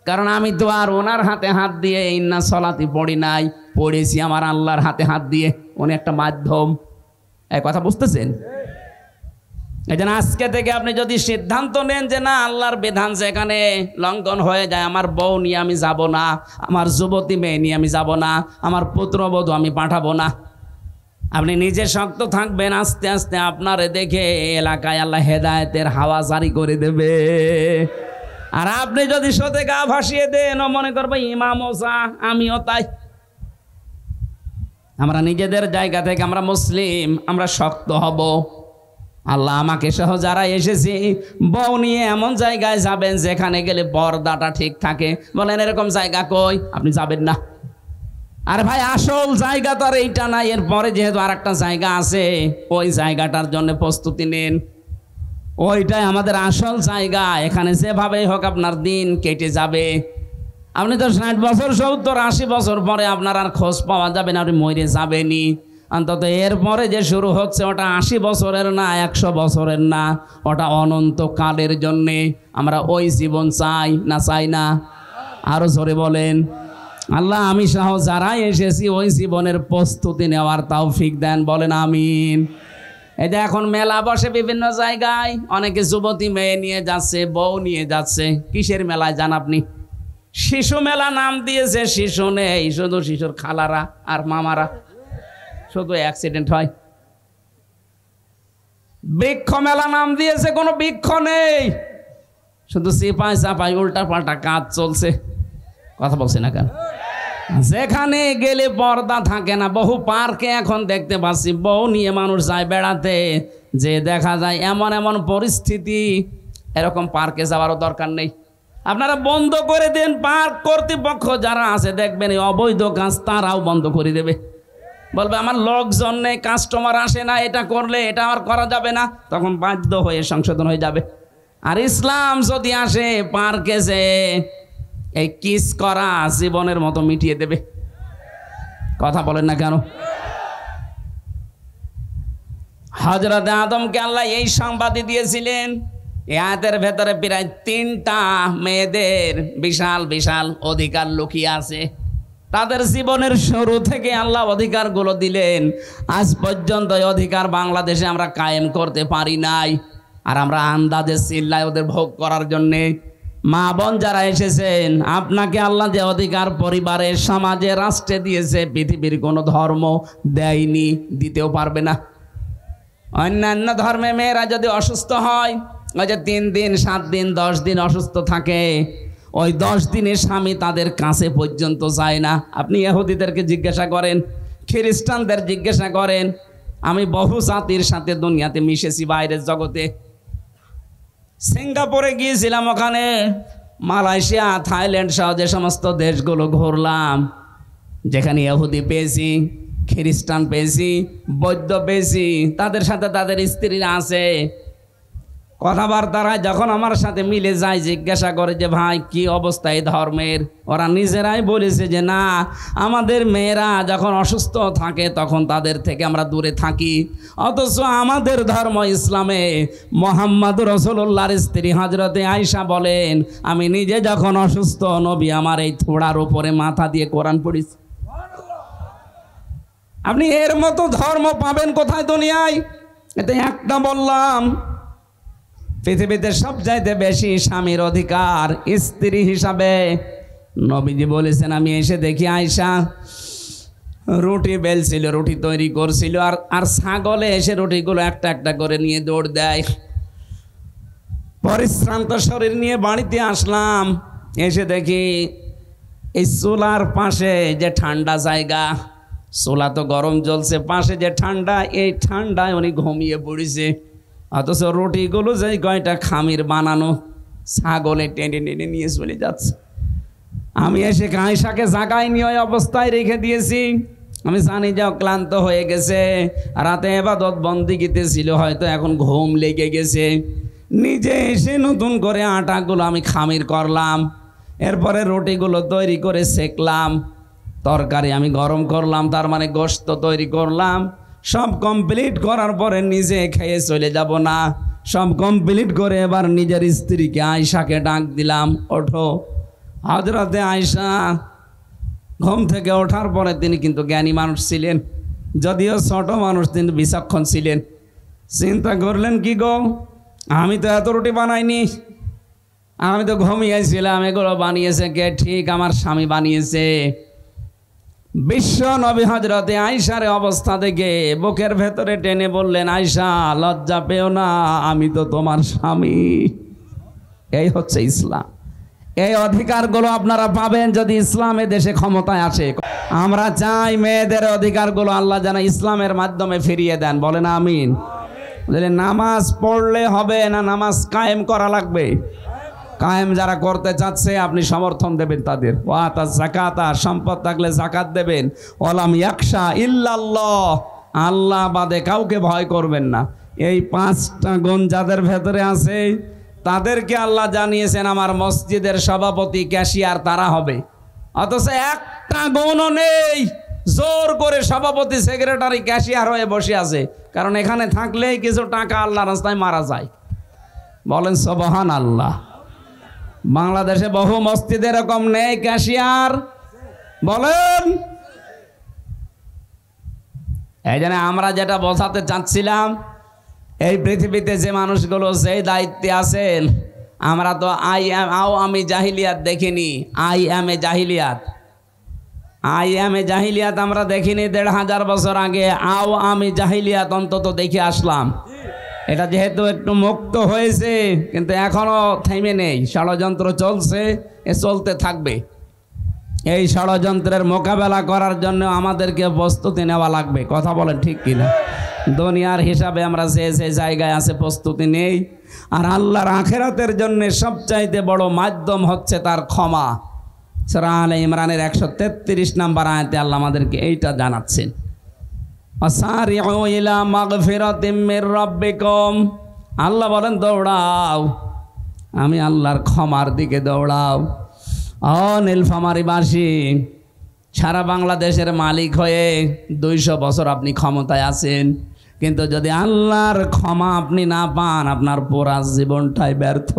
কারণ আমি তো আর ওনার হাতে হাত দিয়ে ইন্না সলাতি পড়ি নাই, পড়েছি আমার আল্লাহর হাতে হাত দিয়ে। উনি একটা মাধ্যম। এই কথা বুঝতেছেন? এই জন্য আজকে থেকে আপনি যদি সিদ্ধান্ত নেন যে না, আল্লাহর বিধান যেখানে লঙ্ঘন হয়ে যায়, আমার বউ নিয়ে আমি যাব না, আমার যুবতী মেয়ে নিয়ে আমি যাব না, আমার পুত্রবধূ আমি পাঠাবো না, আপনি নিজে শক্ত থাকবেন। আস্তে আস্তে আপনারে দেখে এলাকায় আল্লাহ হেদায়েতের হাওয়া জারি করে দেবে। আর আপনি যদি সোতে গা ভাসিয়ে দেন, ও মনে করবে ইমাম ওসা, আমিও তাই। আমরা নিজেদের জায়গা থেকে আমরা মুসলিম, আমরা শক্ত হব। আল্লাহ আমাকে সহ যারা এসেছি, বউ নিয়ে এমন জায়গায় যাবেন যেখানে গেলে পর্দাটা ঠিক থাকে। বলেন এরকম জায়গা কই? আপনি যাবেন না। আর ভাই আসল জায়গা তো আর এইটা নাই, এরপরে যেহেতু আর একটা জায়গা আছে, ওই জায়গাটার জন্য প্রস্তুতি নেন। ওইটাই আমাদের আসল জায়গা। এখানে যেভাবেই হোক আপনার দিন কেটে যাবে। আপনি তো 60 বছর 70 80 বছর পরে আপনার আর খোঁজ পাওয়া যাবে না, আপনি মরে যাবেনি। অন্তত এরপরে যে শুরু হচ্ছে ওটা 80 বছরের না, 100 বছরের না, ওটা অনন্তকালের জন্যে। আমরা ওই জীবন চাই না চাই না? আরো জোরে বলেন। আল্লাহ আমি সহ যারাই এসেছি ওই জীবনের প্রস্তুতি নেওয়ার তৌফিক দেন। বলেন আমিন। এই যে এখন মেলা বসে বিভিন্ন জায়গায়, অনেকে যুবতী মেয়ে নিয়ে যাচ্ছে, বউ নিয়ে যাচ্ছে। কিসের মেলায় যান আপনি? শিশু মেলা নাম দিয়েছে। শিশু নেই, শুধু শিশুর খালারা আর মামারা, শুধু অ্যাক্সিডেন্ট হয়। বৃক্ষ মেলা নাম দিয়েছে, কোনো বৃক্ষ নেই, শুধু চিপাই চাপাই উল্টা পাল্টা কাজ চলছে। কথা বলছে না কেন? যেখানে গেলে পর্দা থাকে না। বহু পার্কে এখন দেখতে পাচ্ছি বউ নিয়ে মানুষ যায় বেড়াতে, যে দেখা যায় এমন এমন পরিস্থিতি, এরকম পার্কে যাওয়ারও দরকার নেই। আপনারা বন্ধ করে দেন। পার্ক কর্তৃপক্ষ যারা আছে দেখবেন এই অবৈধ কাজ তারাও বন্ধ করে দেবে। বলবে আমার লোকজন নেই, কাস্টমার আসে না, এটা করলে এটা আর করা যাবে না, তখন বাধ্য হয়ে সংশোধন হয়ে যাবে। আর ইসলাম যদি আসে, পার্কে যে এই কিস করা জীবনের মতো মিটিয়ে দেবে। কথা বলেন না কেন? হযরত আদমকে আল্লাহ এই সংবাদই দিয়েছিলেন। এই আয়াতের ভেতরে প্রায় 3টা মেয়েদের বিশাল বিশাল অধিকার লুকিয়ে আছে। তাদের জীবনের শুরু থেকে আল্লাহ অধিকারগুলো দিলেন। আজ পর্যন্ত এই অধিকার বাংলাদেশে আমরা কায়েম করতে পারি নাই। আর আমরা আন্দাজে চিল্লাই ওদের ভোগ করার জন্যে। মা বোন যারা এসেছেন, আপনাকে আল্লাহ যে অধিকার পরিবারে, সমাজে, রাষ্ট্রে দিয়েছে, পৃথিবীর কোনো ধর্ম দেয়নি, দিতেও পারবে না। অন্যান্য ধর্মে মেয়েরা যদি অসুস্থ হয়, ওই যে 3 দিন 7 দিন 10 দিন অসুস্থ থাকে, ওই 10 দিনে স্বামী তাদের কাছে পর্যন্ত যায় না। আপনি ইহুদিদেরকে জিজ্ঞাসা করেন, খ্রিস্টানদের জিজ্ঞাসা করেন। আমি বহু জাতির সাথে দুনিয়াতে মিশেছি, বাইরের জগতে। সিঙ্গাপুরে গিয়েছিলাম, ওখানে মালয়েশিয়া, থাইল্যান্ড সহ যে সমস্ত দেশগুলো ঘুরলাম, যেখানে ইহুদি পেয়েছি, খ্রিস্টান পেয়েছি, বৌদ্ধ পেয়েছি, তাদের সাথে তাদের স্ত্রীরা আছে। কথাবার্তারা যখন আমার সাথে মিলে যায়, জিজ্ঞাসা করে যে ভাই কি অবস্থা এই ধর্মের, ওরা নিজেরাই বলেছে যে না, আমাদের মেয়েরা যখন অসুস্থ থাকে তখন তাদের থেকে আমরা দূরে থাকি। অথচ আমাদের ধর্ম ইসলামে মুহাম্মদ রাসূলুল্লাহর স্ত্রী হযরতে আয়েশা বলেন, আমি নিজে যখন অসুস্থ, নবী আমার এই থোড়ার উপরে মাথা দিয়ে কোরআন পড়েছি। আপনি এর মতো ধর্ম পাবেন কোথায় দুনিয়ায়? এতে একটা বললাম, পৃথিবীতে সবচাইতে বেশি স্বামীর অধিকার স্ত্রী হিসাবে নবীজি বলেছেন। আমি এসে দেখি আয়েশা রুটি বেলছিল, রুটি তৈরি করছিল, আর ছাগলে এসে রুটিগুলো একটা একটা করে নিয়ে দৌড় দেয়। পরিশ্রান্ত শরীর নিয়ে বাড়িতে আসলাম, এসে দেখি এই চুলার পাশে যে ঠান্ডা জায়গা, চুলা তো গরম জ্বলছে, পাশে যে ঠান্ডা, এই ঠান্ডায় উনি ঘুমিয়ে পড়েছে। অথচ রুটিগুলো যে কয়টা খামির বানানো, ছাগলে টেনে টেনে নিয়ে চলে যাচ্ছে। আমি এসে আয়েশাকে জাগাই নিয়ে ওই অবস্থায় রেখে দিয়েছি। আমি জানি যে ক্লান্ত হয়ে গেছে, রাতে ইবাদত বন্দেগীতে ছিল, হয়তো এখন ঘুম লেগে গেছে। নিজে এসে নতুন করে আটাগুলো আমি খামির করলাম, এরপরে রুটিগুলো তৈরি করে সেকলাম, তরকারি আমি গরম করলাম, তার মানে গোশত তৈরি করলাম। সব কমপ্লিট করার পরে নিজে খেয়ে চলে যাব না, সব কমপ্লিট করে এবার নিজের স্ত্রীকে আয়েশাকে ডাক দিলাম, ওঠো। হযরতে আয়েশা ঘুম থেকে ওঠার পরে, তিনি কিন্তু জ্ঞানী মানুষ ছিলেন, যদিও ছোট মানুষ, তিনি বিচক্ষণ ছিলেন। চিন্তা করলেন, কি গো, আমি তো এত রুটি বানাইনি, আমি তো ঘুমিয়েছিলাম, এগুলো বানিয়েছে কে? ঠিক আমার স্বামী বানিয়েছে। বিশ্ব নবী হযরতে আয়েশার অবস্থা দেখে বুকের ভেতরে টেনে বললেন, আয়েশা লজ্জা পেও না, আমি তো তোমার স্বামী। এই হচ্ছে ইসলাম। এই অধিকারগুলো আপনারা পাবেন যদি ইসলামে দেশে ক্ষমতায় আসে। আমরা চাই মেয়েদের অধিকারগুলো আল্লাহ যেন ইসলামের মাধ্যমে ফিরিয়ে দেন, বলেন আমিন। নামাজ পড়লে হবে না, নামাজ কায়েম করা লাগবে। কায়েম যারা করতে চাচ্ছে আপনি সমর্থন দেবেন তাদের। ওয়াতা যাকাতা, সম্পদ থাকলে যাকাত দেবেন। ওয়ালাম ইয়াখশা ইল্লাল্লাহ, আল্লাহ বাদে কাউকে ভয় করবেন না। এই 5টা গুণ যাদের ভেতরে আছে তাদেরকে আল্লাহ জানিয়েছেন আমার মসজিদের সভাপতি, ক্যাশিয়ার তারা হবে। অথচ একটা গুণও নেই, জোর করে সভাপতি, সেক্রেটারি, ক্যাশিয়ার হয়ে বসে আছে। কারণ এখানে থাকলেই কিছু টাকা আল্লাহর রাস্তায় মারা যায়। বলেন সুবহানাল্লাহ। বাংলাদেশে বহু মসজিদ এরকম নেই ক্যাশিয়ার, বলেন। এই জন্য আমরা যেটা বোঝাতে চাচ্ছিলাম, এই পৃথিবীতে যে মানুষগুলো সেই দায়িত্বে আছেন, আমরা তো আওয়ামী জাহিলিয়াত দেখিনি। আইএমএ জাহিলিয়াত আমরা দেখিনি 1500 বছর আগে। আওয়ামী জাহিলিয়াত অন্তত দেখে আসলাম। এটা যেহেতু একটু মুক্ত হয়েছে, কিন্তু এখনো থেমে নেই, ষড়যন্ত্র চলছে, এ চলতে থাকবে। এই ষড়যন্ত্রের মোকাবেলা করার জন্য আমাদেরকে প্রস্তুতি নেওয়া লাগবে। কথা বলেন ঠিক কিনা? দুনিয়ার হিসাবে আমরা যে যে জায়গায় আছে প্রস্তুতি নেই, আর আল্লাহর আখিরাতের জন্য সবচাইতে বড় মাধ্যম হচ্ছে তার ক্ষমা। সূরা আলে ইমরানের 133 নম্বর আয়াতে আল্লাহ আমাদেরকে এইটা জানাচ্ছেন, আসারিউ ইলা মাগফিরাতিম মির রাব্বিকুম। আল্লাহ বলেন দৌড়াও, আমি আল্লাহর ক্ষমার দিকে দৌড়াও। নীলফামারীবাসী, সারা বাংলাদেশের মালিক হয়ে 200 বছর আপনি ক্ষমতায় আছেন, কিন্তু যদি আল্লাহর ক্ষমা আপনি না পান, আপনার পুরা জীবনটাই ব্যর্থ।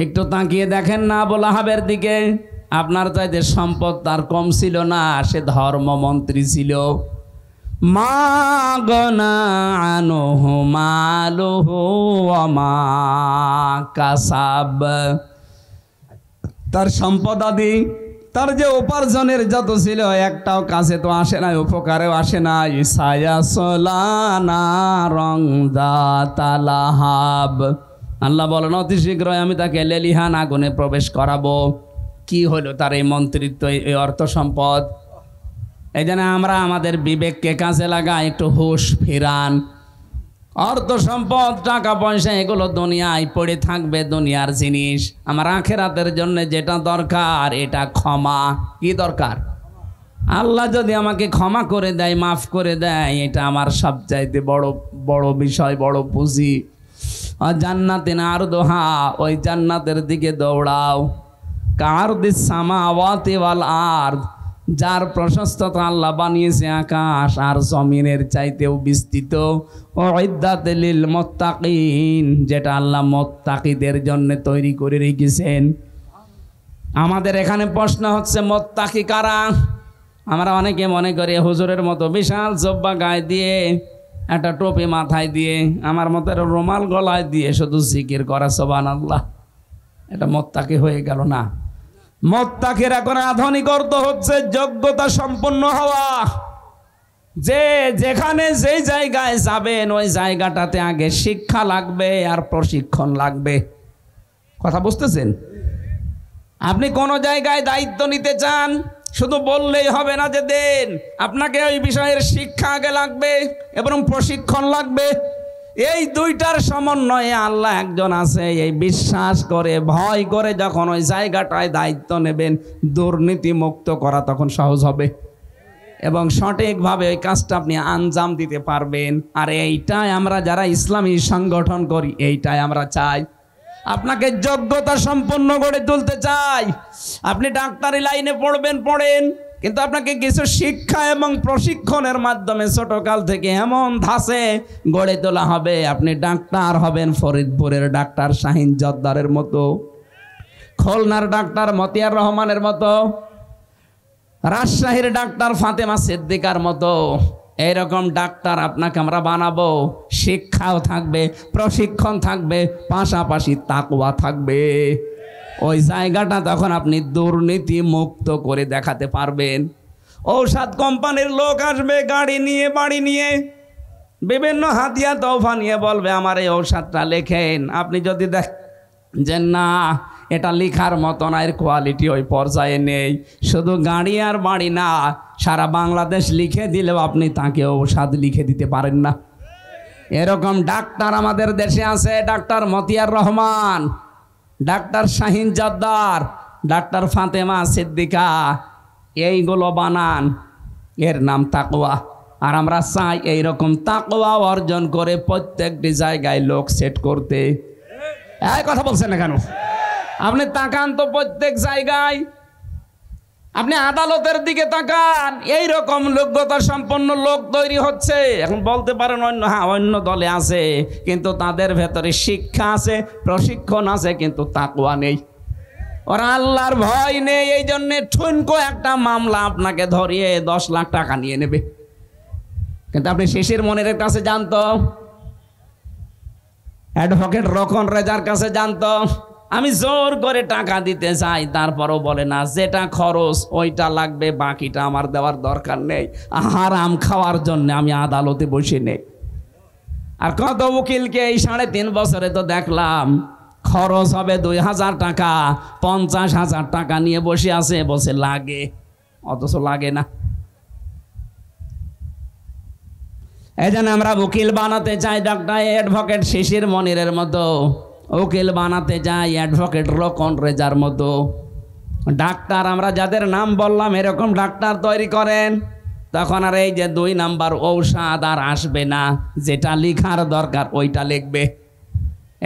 একটু তাকিয়ে দেখেন না আবু লাহাবের দিকে। আপনার চাইতে সম্পদ তার কম ছিল না, সে ধর্মমন্ত্রী ছিল। মা গনা আনহু মালুহু ওয়া মা কাসাব, তার সম্পদাদি, তার যে উপার্জনের যত ছিল একটাও কাছে তো আসে না, উপকারেও আসে না। সায়াসলা নারং যাতা লাহাব, আল্লাহ বলেন অতি শীঘ্রই আমি তাকে লেলিহান আগুনে প্রবেশ করাবো। কি হলো তার এই মন্ত্রিত্ব, এই অর্থ সম্পদ? এই জন্য আমরা আমাদের বিবেককে কাজে লাগাই, একটু হুঁশ ফিরান। অর্থ সম্পদ, টাকা পয়সা এগুলো দুনিয়ায় পড়ে থাকবে, দুনিয়ার জিনিস। আমার আখিরাতের জন্য যেটা দরকার এটা ক্ষমা। কি দরকার? আল্লাহ যদি আমাকে ক্ষমা করে দেয়, মাফ করে দেয়, এটা আমার সবচাইতে বড় বড় বিষয়, বড় পুঁজি। জান্নাতিন আরদুহা, ওই জান্নাতের দিকে দৌড়াও। কারদিস সামাওয়াতি ওয়াল আরদ, যার প্রশস্ততা আল্লাহ বানিয়েছে আকাশ আর জমিনের চাইতেও বিস্তৃত। উইদ্দাত লিল মুত্তাকিন, যেটা আল্লাহ মুত্তাকিদের জন্য তৈরি করে রেখেছেন। আমাদের এখানে প্রশ্ন হচ্ছে মুত্তাকি কারা? আমরা অনেকে মনে করি হুজুরের মতো বিশাল জব্বা গায়ে দিয়ে, একটা টুপি মাথায় দিয়ে, আমার মতো রুমাল গলায় দিয়ে শুধু জিকির করা সুবহানাল্লাহ, এটা মুত্তাকি হয়ে গেল না। মুত্তাকির এখন আধুনিক অর্থ হচ্ছে যোগ্যতা সম্পন্ন হওয়া। যে যেখানে যেই জায়গায় যাবেন ওই জায়গাটাতে আগে শিক্ষা লাগবে আর প্রশিক্ষণ লাগবে। কথা বুঝতেছেন? আপনি কোনো জায়গায় দায়িত্ব নিতে চান, শুধু বললেই হবে না যে দেন, আপনাকে ওই বিষয়ের শিক্ষা আগে লাগবে এবং প্রশিক্ষণ লাগবে। এই দুইটার সমন্বয়ে আল্লাহ একজন আছে, এই বিশ্বাস করে ভয় করে যখন ওই জায়গাটায় দায়িত্ব নেবেন, দুর্নীতি মুক্ত করা তখন সহজ হবে এবং সঠিকভাবে ওই কাজটা আপনি আঞ্জাম দিতে পারবেন। আর এইটাই আমরা যারা ইসলামী সংগঠন করি, এইটাই আমরা চাই। আপনাকে যোগ্যতা সম্পন্ন করে তুলতে চাই। আপনি ডাক্তারি লাইনে পড়বেন, পড়েন, কিন্তু আপনাকে কিছু শিক্ষা এবং প্রশিক্ষণের মাধ্যমে ছোটকাল থেকে এমন ধাঁচে গড়ে তোলা হবে, আপনি ডাক্তার হবেন ফরিদপুরের ডাক্তার শাহিন জর্দারের মতো, খুলনার ডাক্তার মতিয়ার রহমানের মতো, রাজশাহীর ডাক্তার ফাতেমা সিদ্দিকার মতো। এইরকম ডাক্তার আপনাকে আমরা বানাবো। শিক্ষাও থাকবে, প্রশিক্ষণ থাকবে, পাশাপাশি তাকওয়া থাকবে। ওই জায়গাটা তখন আপনি দুর্নীতি মুক্ত করে দেখাতে পারবেন। ঔষধ কোম্পানির লোক আসবে গাড়ি নিয়ে, বাড়ি নিয়ে, বিভিন্ন হাতিয়া তৌফা নিয়ে বলবে আমার এই ঔষধটা লেখেন। আপনি যদি দেখেন না এটা লিখার মতো না, এর কোয়ালিটি ওই পর্যায়ে নেই, শুধু গাড়ি আর বাড়ি না, সারা বাংলাদেশ লিখে দিলেও আপনি তাকে ঔষধ লিখে দিতে পারেন না। এরকম ডাক্তার আমাদের দেশে আছে। Doctor Motiar Rahman, doctor Shahin Jordar, doctor Fatema Siddika, এইগুলো বানান, এর নাম তাকওয়া। আর আমরা চাই এইরকম তাকওয়া অর্জন করে প্রত্যেকটি জায়গায় লোক সেট করতে। এই কথা বলছেন না কেন? আপনি তাকান তো প্রত্যেক জায়গায়, আপনি আদালতের দিকে তাকান, এইরকম যোগ্যতা সম্পন্ন লোক তৈরি হচ্ছে। এখন বলতে পারেন অন্য দলে আছে, কিন্তু তাদের ভেতরে শিক্ষা আছে, প্রশিক্ষণ আছে, কিন্তু তাকওয়া নেই, ওরা আল্লাহর ভয় নেই। এই জন্যে ঠুনকো একটা মামলা আপনাকে ধরিয়ে 10 লাখ টাকা নিয়ে নেবে। কিন্তু আপনি শিশির মনিরের কাছে জানতো, অ্যাডভোকেট রকন রেজার কাছে জানতো, আমি জোর করে টাকা দিতে চাই, তারপরও বলে না, যেটা খরচ ওইটা লাগবে, বাকিটা আমার দেওয়ার দরকার নেই। হারাম খাওয়ার জন্য আমি আদালতে বসে নেই। আর কত উকিলকে এই 3.5 বছরে তো দেখলাম, খরচ হবে 2000 টাকা, 50,000 টাকা নিয়ে বসে আছে, বসে লাগে, অথচ লাগে না। এই জন্য আমরা উকিল বানাতে চাই ডাক্তার অ্যাডভোকেট শিশির মনিরের মতো, উকিল বানাতে চাই অ্যাডভোকেট রকন রেজার মতো। ডাক্তার আমরা যাদের নাম বললাম এরকম ডাক্তার তৈরি করেন, তখন আর এই যে 2 নাম্বার ঔষধ আর আসবে না, যেটা লিখার দরকার ওইটা লিখবে।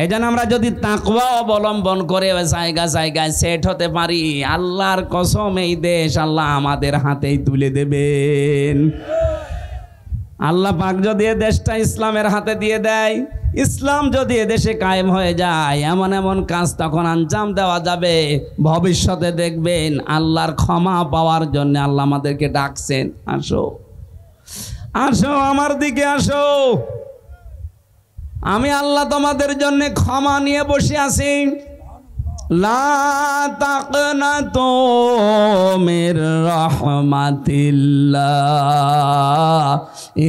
এই জন্য আমরা যদি তাকওয়া অবলম্বন করে জায়গা জায়গায় সেট হতে পারি, আল্লাহর কসম এই দেশ আল্লাহ আমাদের হাতেই তুলে দেবেন। আল্লাহ পাক যদি এ দেশটা ইসলামের হাতে দিয়ে দেয়, ইসলাম যদি এদেশে কায়েম হয়ে যায়, এমন এমন কাজ তখন আঞ্জাম দেওয়া যাবে, ভবিষ্যতে দেখবেন আল্লাহর ক্ষমা পাওয়ার জন্য আল্লাহ আমাদেরকে ডাকছেন, আসো আসো আমার দিকে আসো, আমি আল্লাহ তোমাদের জন্য ক্ষমা নিয়ে বসে আছি। লা তাকনাতু মির রাহমাতিল্লাহ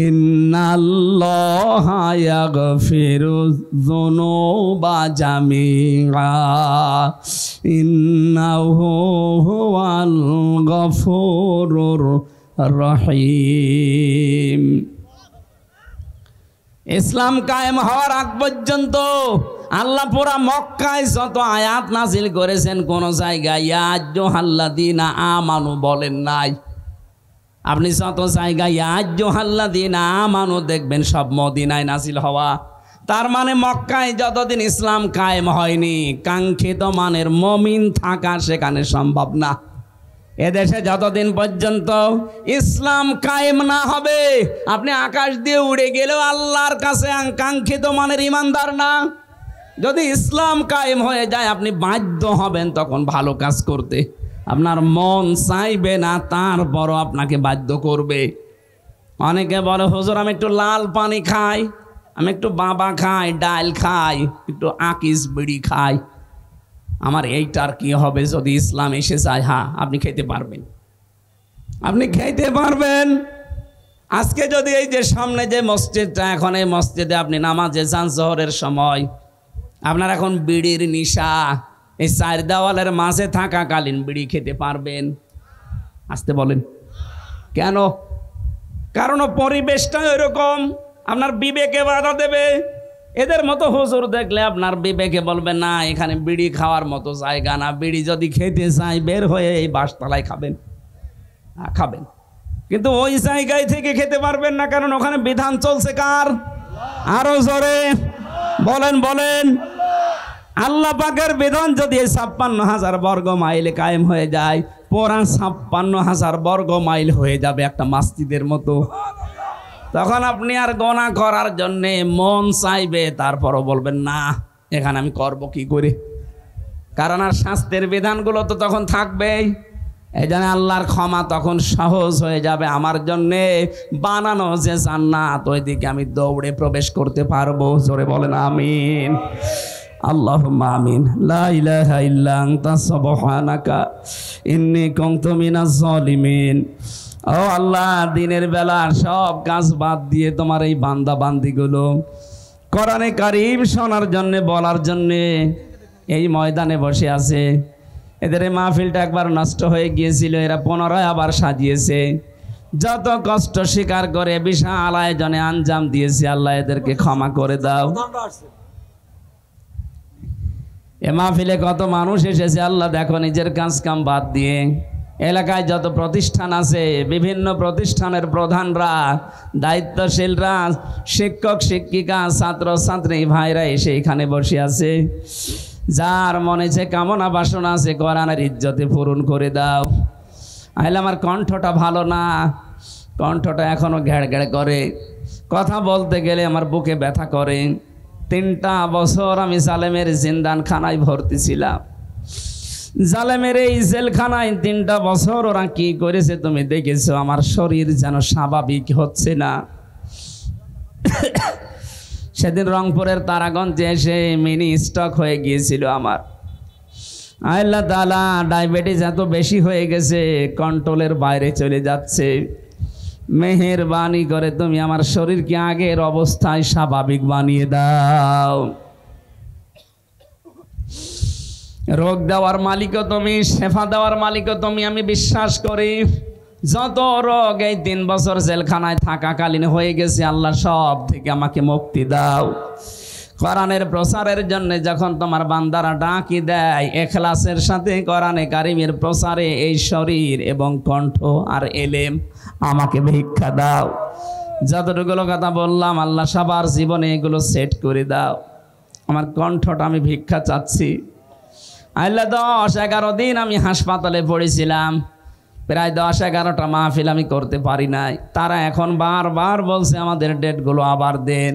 ইন্নাল্লাহা ইয়াগফিরুয যুনুবা জামিআ ইন্নাহু হুয়াল গফুরুর রহিম। ইসলাম কায়েম হওয়ার আগ পর্যন্ত আল্লাহ পুরা মক্কায় যত আয়াত নাজিল করেছেন কোন জায়গায় ইয়া আইয়ুহাল্লাযীনা আমানু বলেন নাই। আপনি যত জায়গায় ইয়া আইয়ুহাল্লাযীনা আমানু দেখবেন সব মদিনায় নাজিল হওয়া। তার মানে মক্কায় যতদিন ইসলাম কায়েম হয়নি কাঙ্ক্ষিত মানের মুমিন থাকা সেখানে সম্ভব না। এদেশে যতদিন পর্যন্ত ইসলাম কায়েম না হবে, আপনি আকাশ দিয়ে উড়ে গেলেও আল্লাহর কাছে কাঙ্ক্ষিত মানের ইমানদার না। যদি ইসলাম কায়েম হয়ে যায় আপনি বাধ্য হবেন তখন ভালো কাজ করতে, আপনার মন চাইবে না, তারপরও আপনাকে বাধ্য করবে। অনেকে বলে হুজুর আমি একটু লাল পানি খাই, আমি একটু বাবা খাই, ডাল খাই, একটু আকিস বিড়ি খাই, আমার এইটার কি হবে যদি ইসলাম এসে যায়? হ্যাঁ, আপনি খেতে পারবেন, আপনি খেতে পারবেন। আজকে যদি এই যে সামনে যে মসজিদটা, এখন এই মসজিদে আপনি নামাজে যান জোহরের সময়, আপনার এখন বিড়ির নিশা, এই চার দেওয়ালের মাঝে থাকাকালীন বিড়ি খেতে পারবেন? আসতে বলেন কেন? কারণ পরিবেশটা এরকম, আপনার বিবেকে বাধা দেবে। এদের মতো হুজুর দেখলে আপনার বিবেকে বলবে না এখানে বিড়ি খাওয়ার মতো জায়গা না, বিড়ি যদি খেতে চাই বের হয়ে এই বাসতলায় খাবেন, খাবেন, কিন্তু ওই জায়গায় থেকে খেতে পারবেন না, কারণ ওখানে বিধান চলছে কার? আরো জোরে বলেন বলেন। আল্লাহ পাকের বিধান যদি 56,000 বর্গ মাইলে কায়েম হয়ে যায়, পুরা 56,000 বর্গ মাইল হয়ে যাবে একটা মসজিদের মতো। তখন আপনি আর গোনা করার জন্যে মন চাইবে, তারপরও বলবেন না এখানে আমি করব কি করে, কারণ আর শাস্তির বিধানগুলো তো তখন থাকবেই। এই জন্য আল্লাহর ক্ষমা তখন সহজ হয়ে যাবে আমার জন্যে। বানানো যে জান্নাত ওইদিকে আমি দৌড়ে প্রবেশ করতে পারবো। জোরে বলেন আমিন। আল্লাহুম্মা আমিন। লা ইলাহা ইল্লা আনতা সুবহানাকা ইন্নী কুনতু মিনাজ জালিমিন। ও আল্লাহ, দিনের বেলা সব কাজ বাদ দিয়ে তোমার এই বান্দা বান্দিগুলো কোরআনে কারীম শোনার জন্য, বলার জন্য এই ময়দানে বসে আছে। এদের এই মাহফিলটা একবার নষ্ট হয়ে গিয়েছিল, এরা পুনরায় আবার সাজিয়েছে। যত কষ্ট স্বীকার করে বিশাল আয়োজনে আঞ্জাম দিয়েছে, আল্লাহ এদেরকে ক্ষমা করে দাও। এ মাহফিলে কত মানুষ এসেছে আল্লাহ দেখো, নিজের কাজ কাম বাদ দিয়ে এলাকায় যত প্রতিষ্ঠান আছে, বিভিন্ন প্রতিষ্ঠানের প্রধানরা, দায়িত্বশীলরা, শিক্ষক শিক্ষিকা, ছাত্র ছাত্রী ভাইরা এসে এখানে বসে আছে। যার মনে যে কামনা বাসনা আছে কোরআনের ইজ্জতে পূরণ করে দাও। আইলে আমার কণ্ঠটা ভালো না, কণ্ঠটা এখনো ঘ্যাড় ঘ্যাড় করে, কথা বলতে গেলে আমার বুকে ব্যথা করে। 3টা বছর আমি জালেমের জিন্দানখানায় ভর্তি ছিলাম। জালেমের এই জেলখানায় 3টা বছর ওরা কি করেছে তুমি দেখেছো। আমার শরীর যেন স্বাভাবিক হচ্ছে না। সেদিন রংপুরের তারাগঞ্জে এসে মিনি স্টক হয়ে গিয়েছিল আমার। আল্লাহ তাআলা ডায়াবেটিস এত বেশি হয়ে গেছে, কন্ট্রোলের বাইরে চলে যাচ্ছে। মেহেরবানি করে তুমি আমার শরীরকে আগের অবস্থায় স্বাভাবিক বানিয়ে দাও। রোগ দেওয়ার মালিকও তুমি, শেফা দেওয়ার মালিকও তুমি, আমি বিশ্বাস করি। যত রোগ এই 3 বছর জেলখানায় থাকাকালীন হয়ে গেছে, আল্লাহ সব থেকে আমাকে মুক্তি দাও। কোরআনের প্রচারের জন্য যখন তোমার বান্দারা ডাকি দেয়, ইখলাসের সাথে কোরআনে কারিমের প্রচারে এই শরীর এবং কণ্ঠ আর এলেম আমাকে ভিক্ষা দাও। যতটুকুলো কথা বললাম আল্লাহ সবার জীবনে এগুলো সেট করে দাও। আমার কণ্ঠটা আমি ভিক্ষা চাচ্ছি। আল্লাহ 10-11 দিন আমি হাসপাতালে পড়েছিলাম, প্রায় 10-11টা মাহফিল আমি করতে পারি নাই। তারা এখন বারবার বলছে আমাদের ডেটগুলো আবার দেন,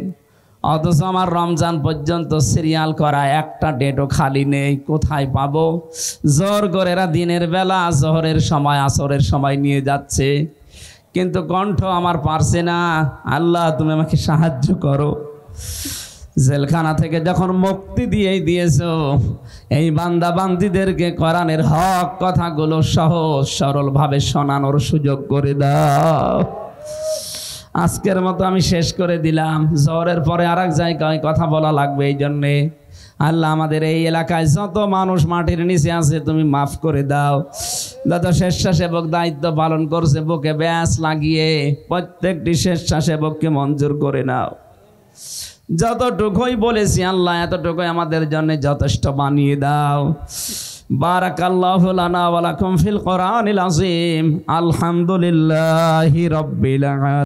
অথচ আমার রমজান পর্যন্ত সিরিয়াল করা একটা ডেটও খালি নেই। কোথায় পাবো? জোর করে এরা দিনের বেলা জোহরের সময় আসরের সময় নিয়ে যাচ্ছে। কিন্তু কণ্ঠ আমার পারছে না। আল্লাহ তুমি আমাকে সাহায্য করো। জেলখানা থেকে যখন মুক্তি দিয়েছো, এই বান্দা বান্দীদেরকে কোরআনের হক কথাগুলো সহজ সরল ভাবে শোনানোর সুযোগ করে দাও। আজকের মতো আমি শেষ করে দিলাম। জোহরের পরে আর এক জায়গায় কথা বলা লাগবে, এই জন্যে আল্লাহ আমাদের এই এলাকায় যত মানুষ মাটির নিচে আছে তুমি মাফ করে দাও। যত স্বেচ্ছাসেবক দায়িত্ব পালন করছে বুকে ব্যাস লাগিয়ে প্রত্যেকটি স্বেচ্ছাসেবককে মঞ্জুর করে নাও। যতটুকুই বলেছি আল্লাহ এতটুকুই আমাদের জন্য যথেষ্ট বানিয়ে দাও। বারাকাল্লাহু লানা ওয়া লাকুম ফিল কোরআনিল আযীম। আলহামদুলিল্লাহি রাব্বিল আলামিন।